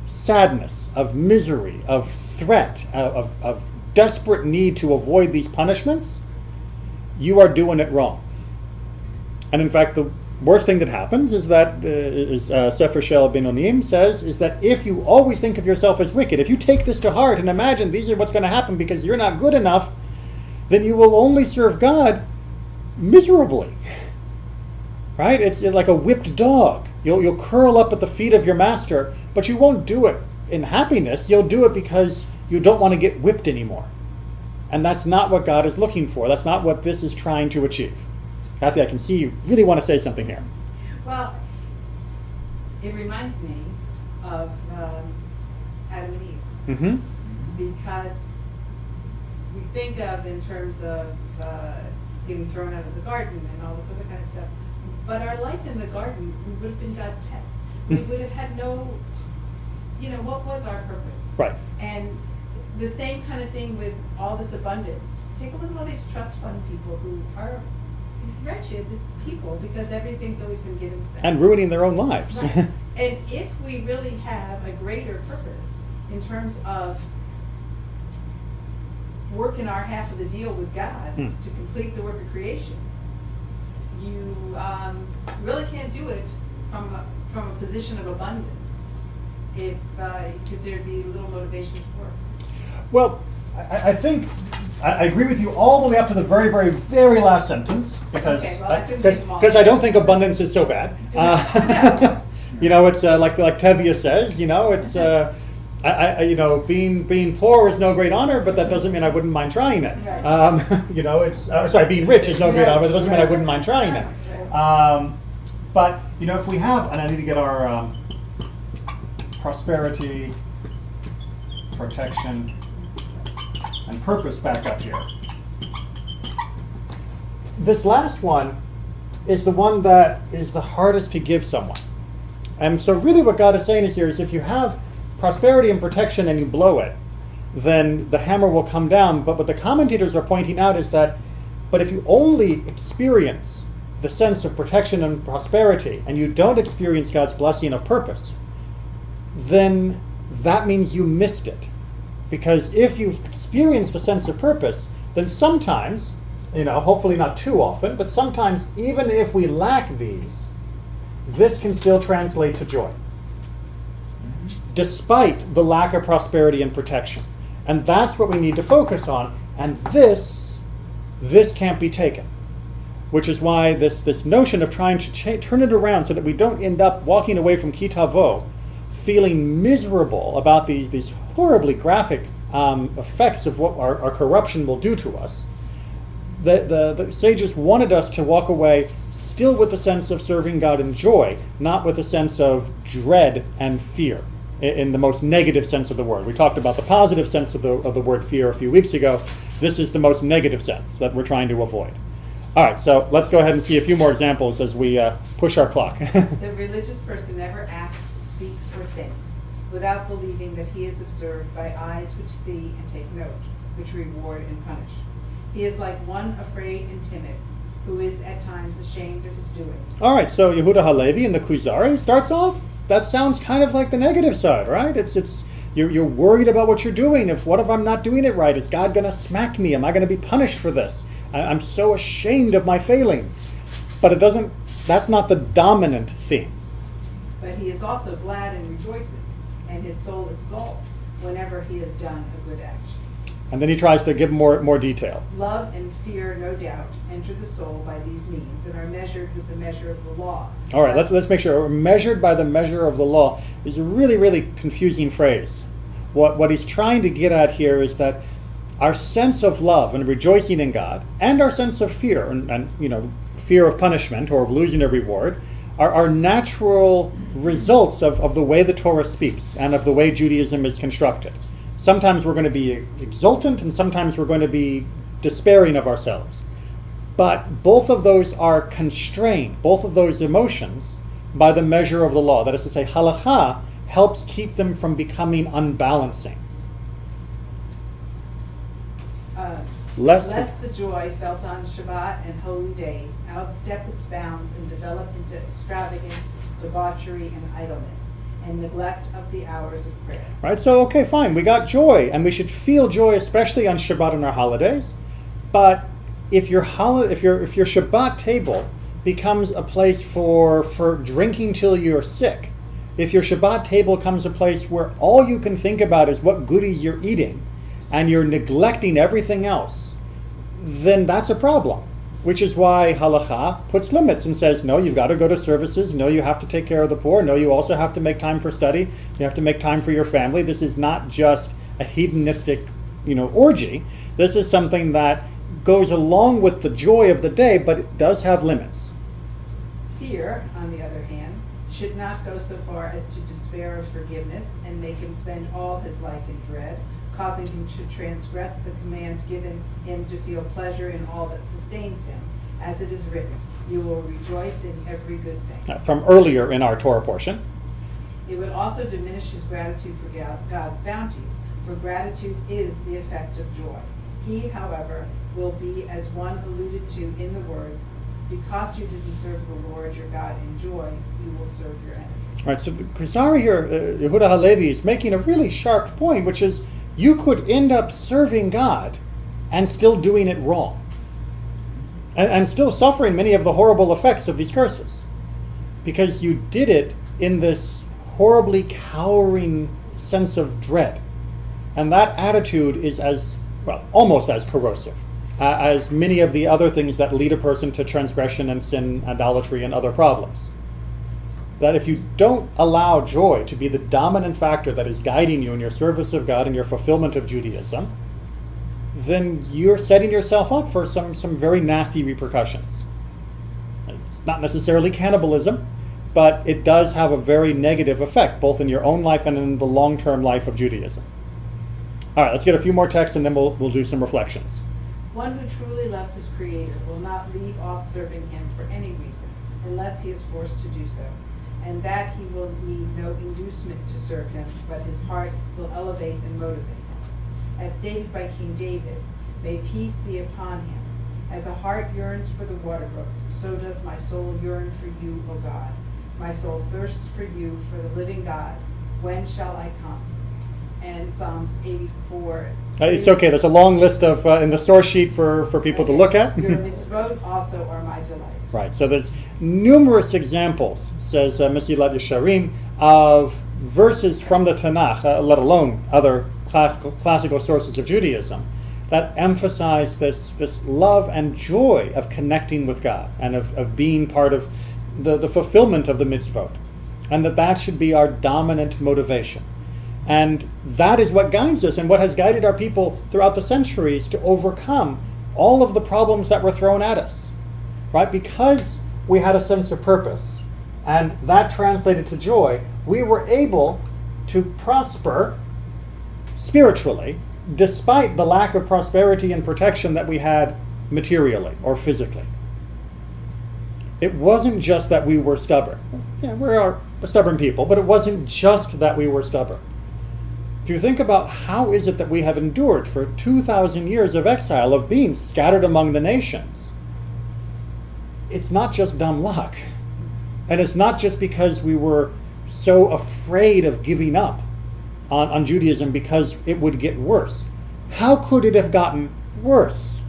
sadness, of misery, of threat, of desperate need to avoid these punishments, you are doing it wrong. And in fact, the worst thing that happens is that, Sefer Shel Binonim says, is that if you always think of yourself as wicked, if you take this to heart and imagine these are what's going to happen because you're not good enough, then you will only serve God miserably. Right? It's like a whipped dog. You'll curl up at the feet of your master, but you won't do it in happiness. You'll do it because you don't want to get whipped anymore. And that's not what God is looking for. That's not what this is trying to achieve. Kathy, I can see you really want to say something here. Well, it reminds me of Adam and Eve. Mm-hmm. Because we think of in terms of getting thrown out of the garden and all this other kind of stuff. But our life in the garden, we would have been God's pets. We would have had no, what was our purpose? Right. And the same kind of thing with all this abundance. Take a look at all these trust fund people who are wretched people because everything's always been given to them. And ruining their own lives. Right. And if we really have a greater purpose in terms of working our half of the deal with God to complete the work of creation, you really can't do it from a position of abundance because there'd be little motivation to work. Well, I think I agree with you all the way up to the very, very, very last sentence because I don't think abundance is so bad. It's like Tevye says. It's being poor is no great honor, but that doesn't mean I wouldn't mind trying it. Right. Being rich is no great honor, but that doesn't mean I wouldn't mind trying it. But if we have, and I need to get our prosperity, protection, and purpose back up here. this last one is the one that is the hardest to give someone. And so really what God is saying is here is if you have prosperity and protection and you blow it, then the hammer will come down. But what the commentators are pointing out is that, but if you only experience the sense of protection and prosperity and you don't experience God's blessing of purpose, then that means you missed it. Because if you've experienced the sense of purpose, then sometimes, hopefully not too often, but sometimes even if we lack these, this can still translate to joy, despite the lack of prosperity and protection. And that's what we need to focus on. And this can't be taken. Which is why this notion of trying to turn it around so that we don't end up walking away from Ki Tavo feeling miserable about these horribly graphic effects of what our corruption will do to us. The sages wanted us to walk away still with the sense of serving God in joy, not with a sense of dread and fear, in the most negative sense of the word. We talked about the positive sense of the word fear a few weeks ago. This is the most negative sense that we're trying to avoid. All right, so let's go ahead and see a few more examples as we push our clock. The religious person never acts, speaks, or thinks without believing that he is observed by eyes which see and take note, which reward and punish. He is like one afraid and timid, who is at times ashamed of his doings. All right, so Yehuda Halevi in the Kuzari starts off, that sounds kind of like the negative side, right? You're worried about what you're doing. What if I'm not doing it right? Is God going to smack me? Am I going to be punished for this? I'm so ashamed of my failings. But that's not the dominant theme. But he is also glad and rejoices, and his soul exalts whenever he has done a good action. And then he tries to give more detail. Love and fear, no doubt, enter the soul by these means and are measured with the measure of the law. All right, let's make sure. Measured by the measure of the law is a really, really confusing phrase. What he's trying to get at here is that our sense of love and rejoicing in God, and our sense of fear, and fear of punishment or of losing a reward, are natural results of the way the Torah speaks and of the way Judaism is constructed. Sometimes we're going to be exultant, and sometimes we're going to be despairing of ourselves. But both of those are constrained, both of those emotions, by the measure of the law. That is to say, halakha helps keep them from becoming unbalancing. Lest the joy felt on Shabbat and holy days outstep its bounds and develop into extravagance, debauchery, and idleness, and neglect of the hours of prayer. Right, so okay, fine, we got joy, and we should feel joy, especially on Shabbat and our holidays. But if your Shabbat table becomes a place for drinking till you're sick, if your Shabbat table becomes a place where all you can think about is what goodies you're eating, and you're neglecting everything else, then that's a problem. Which is why halakha puts limits and says, no, you've got to go to services. No, you have to take care of the poor. No, you also have to make time for study. You have to make time for your family. This is not just a hedonistic, orgy. This is something that goes along with the joy of the day, but it does have limits. Fear, on the other hand, should not go so far as to despair of forgiveness and make him spend all his life in dread, causing him to transgress the command given him to feel pleasure in all that sustains him. As it is written, you will rejoice in every good thing. From earlier in our Torah portion. It would also diminish his gratitude for God's bounties, for gratitude is the effect of joy. He, however, will be as one alluded to in the words, because you didn't serve the Lord your God in joy, you will serve your enemies. Right, so the Kuzari here, Yehuda Halevi, is making a really sharp point, which is you could end up serving God and still doing it wrong. And still suffering many of the horrible effects of these curses. Because you did it in this horribly cowering sense of dread. And that attitude is almost as corrosive as many of the other things that lead a person to transgression and sin, idolatry, and other problems. That if you don't allow joy to be the dominant factor that is guiding you in your service of God and your fulfillment of Judaism, then you're setting yourself up for some very nasty repercussions. It's not necessarily cannibalism, but it does have a very negative effect, both in your own life and in the long-term life of Judaism. All right, let's get a few more texts and then we'll do some reflections. One who truly loves his Creator will not leave off serving him for any reason, unless he is forced to do so, and that he will need no inducement to serve him, but his heart will elevate and motivate him. As stated by King David, may peace be upon him. As a heart yearns for the water brooks, so does my soul yearn for you, O God. My soul thirsts for you, for the living God. When shall I come? And Psalms 84. It's okay. There's a long list of in the source sheet for people to look at. Your mitzvot also are my delight. Right. So there's numerous examples, says Mesilat Yesharim, of verses from the Tanakh, let alone other classical sources of Judaism, that emphasize this love and joy of connecting with God and of being part of the fulfillment of the mitzvot, and that should be our dominant motivation. And that is what guides us and what has guided our people throughout the centuries to overcome all of the problems that were thrown at us, right? Because we had a sense of purpose, and that translated to joy, we were able to prosper spiritually, despite the lack of prosperity and protection that we had materially or physically. It wasn't just that we were stubborn. Yeah, we are stubborn people, but it wasn't just that we were stubborn. If you think about how is it that we have endured for 2,000 years of exile, of being scattered among the nations, it's not just dumb luck. And it's not just because we were so afraid of giving up on Judaism because it would get worse. How could it have gotten worse?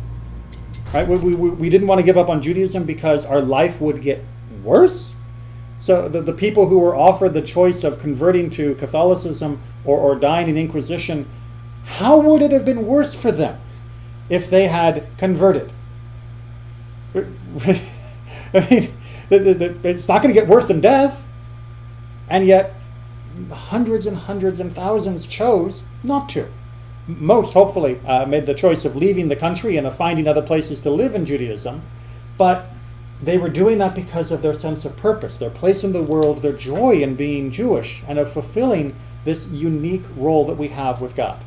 Right? We didn't want to give up on Judaism because our life would get worse. So the people who were offered the choice of converting to Catholicism or dying in the Inquisition, how would it have been worse for them if they had converted? I mean, it's not going to get worse than death. And yet, hundreds and hundreds and thousands chose not to. Most, hopefully, made the choice of leaving the country and of finding other places to live in Judaism. But they were doing that because of their sense of purpose, their place in the world, their joy in being Jewish, and of fulfilling this unique role that we have with God.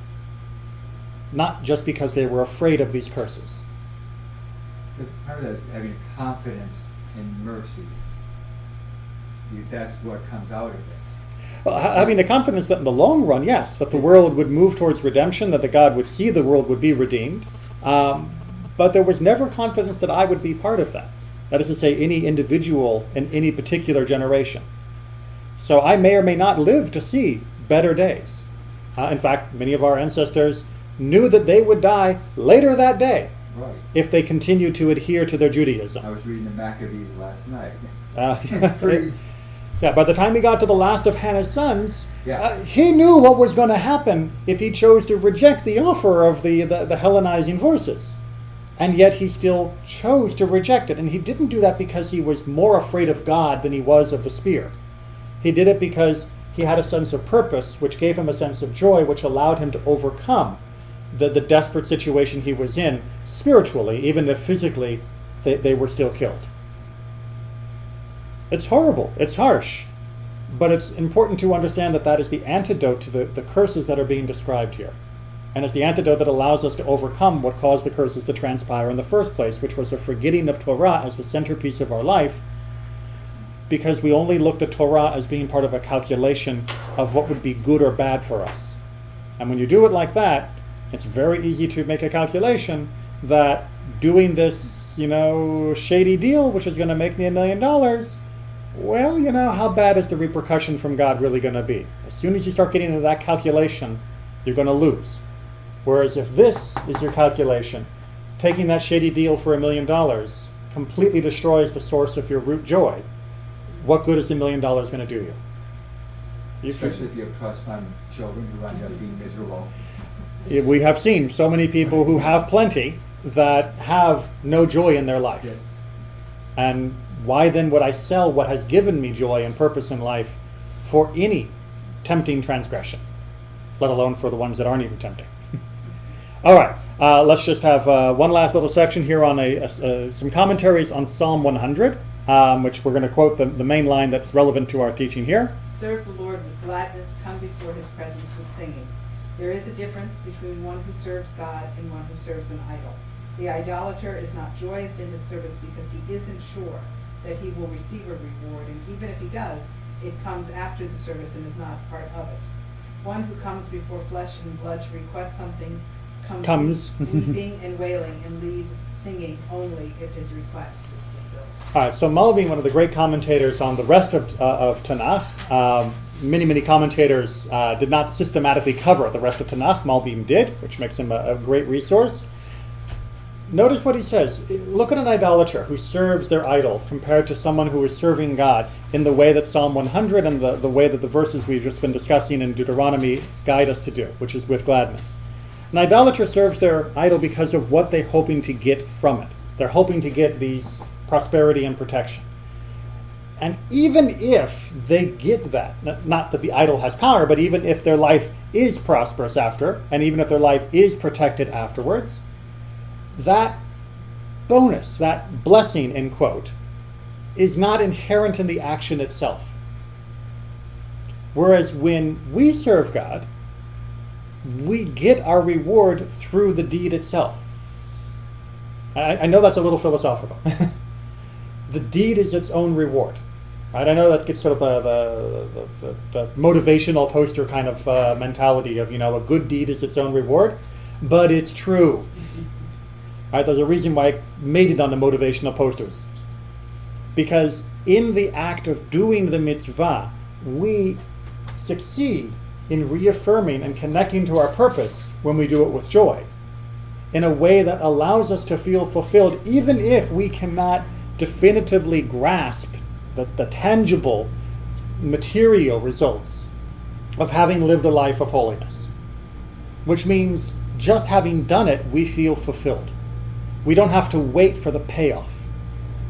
Not just because they were afraid of these curses. But part of that is having confidence in mercy, because that's what comes out of it. Well, having the confidence that in the long run, yes, that the world would move towards redemption, that the God would see the world would be redeemed. But there was never confidence that I would be part of that. That is to say, any individual in any particular generation. So I may or may not live to see better days. In fact, many of our ancestors knew that they would die later that day, Right. if they continued to adhere to their Judaism. I was reading the Maccabees last night. Pretty- Yeah, by the time he got to the last of Hannah's sons, Yeah. he knew what was going to happen if he chose to reject the offer of the Hellenizing forces. And yet he still chose to reject it. And he didn't do that because he was more afraid of God than he was of the spear. He did it because he had a sense of purpose, which gave him a sense of joy, which allowed him to overcome the desperate situation he was in spiritually, even if physically they were still killed. It's horrible. It's harsh. But it's important to understand that that is the antidote to the curses that are being described here. And it's the antidote that allows us to overcome what caused the curses to transpire in the first place, which was a forgetting of Torah as the centerpiece of our life, because we only looked at Torah as being part of a calculation of what would be good or bad for us. And when you do it like that, it's very easy to make a calculation that doing this, shady deal, which is going to make me $1 million, well, how bad is the repercussion from God really going to be? As soon as you start getting into that calculation, you're going to lose. Whereas if this is your calculation, taking that shady deal for $1 million completely destroys the source of your root joy, what good is the $1 million going to do you? Especially if you have trust fund children who end up being miserable. We have seen so many people who have plenty that have no joy in their life. Yes. And why then would I sell what has given me joy and purpose in life for any tempting transgression, let alone for the ones that aren't even tempting? All right, let's just have one last little section here on some commentaries on Psalm 100, which we're going to quote the main line that's relevant to our teaching here. Serve the Lord with gladness, come before his presence with singing. There is a difference between one who serves God and one who serves an idol. The idolater is not joyous in his service because he isn't sure that he will receive a reward, and even if he does, it comes after the service and is not part of it. One who comes before flesh and blood to request something comes weeping and wailing and leaves singing only if his request is fulfilled. All right, so Malbim, one of the great commentators on the rest of Tanakh, many commentators did not systematically cover the rest of Tanakh. Malbim did, which makes him a great resource. Notice what he says. Look at an idolater who serves their idol compared to someone who is serving God in the way that Psalm 100 and the way that the verses we've just been discussing in Deuteronomy guide us to do, which is with gladness. An idolater serves their idol because of what they're hoping to get from it. They're hoping to get these prosperity and protection. And even if they get that, not that the idol has power, but even if their life is prosperous after, and even if their life is protected afterwards, that bonus, that blessing, in quote, is not inherent in the action itself. Whereas when we serve God, we get our reward through the deed itself. I know that's a little philosophical. The deed is its own reward. Right? I know that gets sort of the motivational poster kind of mentality of, a good deed is its own reward, but it's true. Right, there's a reason why I made it on the motivational posters. Because in the act of doing the mitzvah, we succeed in reaffirming and connecting to our purpose when we do it with joy, in a way that allows us to feel fulfilled, even if we cannot definitively grasp the tangible, material results of having lived a life of holiness. Which means just having done it, we feel fulfilled. We don't have to wait for the payoff.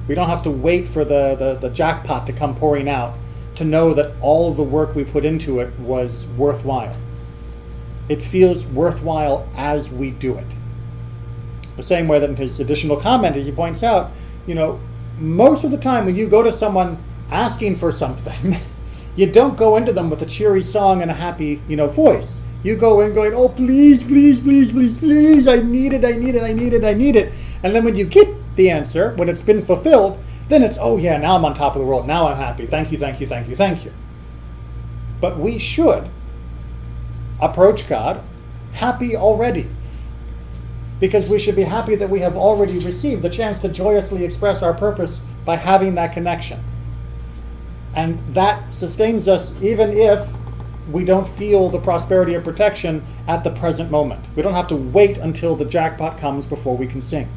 We don't have to wait for the jackpot to come pouring out to know that all the work we put into it was worthwhile. It feels worthwhile as we do it. The same way that in his additional comment, as he points out, most of the time when you go to someone asking for something, you don't go into them with a cheery song and a happy, voice. You go in going, oh, please, please, please, please, please, I need it, I need it, I need it, I need it. And then when you get the answer, when it's been fulfilled, then it's, oh yeah, now I'm on top of the world. Now I'm happy. Thank you, thank you, thank you, thank you. But we should approach God happy already. Because we should be happy that we have already received the chance to joyously express our purpose by having that connection. And that sustains us even if we don't feel the prosperity or protection at the present moment. We don't have to wait until the jackpot comes before we can sing.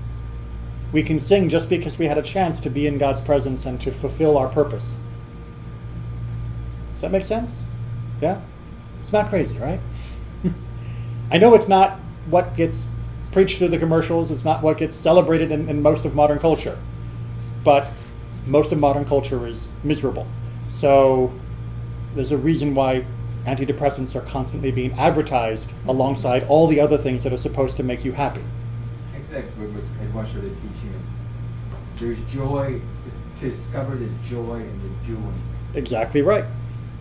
We can sing just because we had a chance to be in God's presence and to fulfill our purpose. Does that make sense? Yeah? It's not crazy, right? I know it's not what gets preached through the commercials. It's not what gets celebrated in most of modern culture. But most of modern culture is miserable. So there's a reason why antidepressants are constantly being advertised alongside all the other things that are supposed to make you happy. Exactly what was much of the teaching. There's joy, to discover the joy in the doing. Exactly right.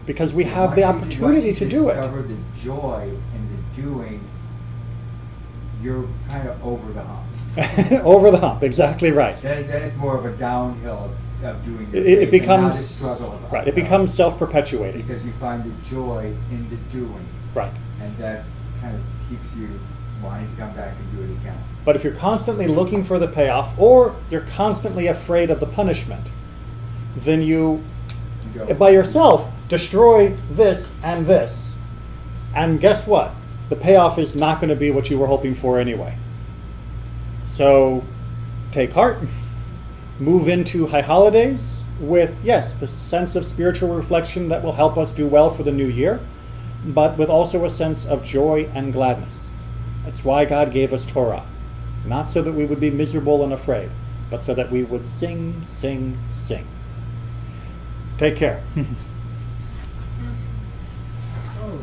Because we have the opportunity to do it. Discover the joy in the doing, you're kind of over the hump. Over the hump, exactly right. Then it's more of a downhill of doing your It faith, becomes and not a struggle of right. It becomes self-perpetuating. because you find the joy in the doing, Right. and that's kind of keeps you wanting to come back and do it again. But if you're constantly looking for the payoff, or you're constantly afraid of the punishment, then you go, by yourself destroy this. And guess what? The payoff is not going to be what you were hoping for anyway. So take heart. Move into high holidays with, yes, the sense of spiritual reflection that will help us do well for the new year, but with also a sense of joy and gladness. That's why God gave us Torah. Not so that we would be miserable and afraid, but so that we would sing, sing, sing. Take care. Oh.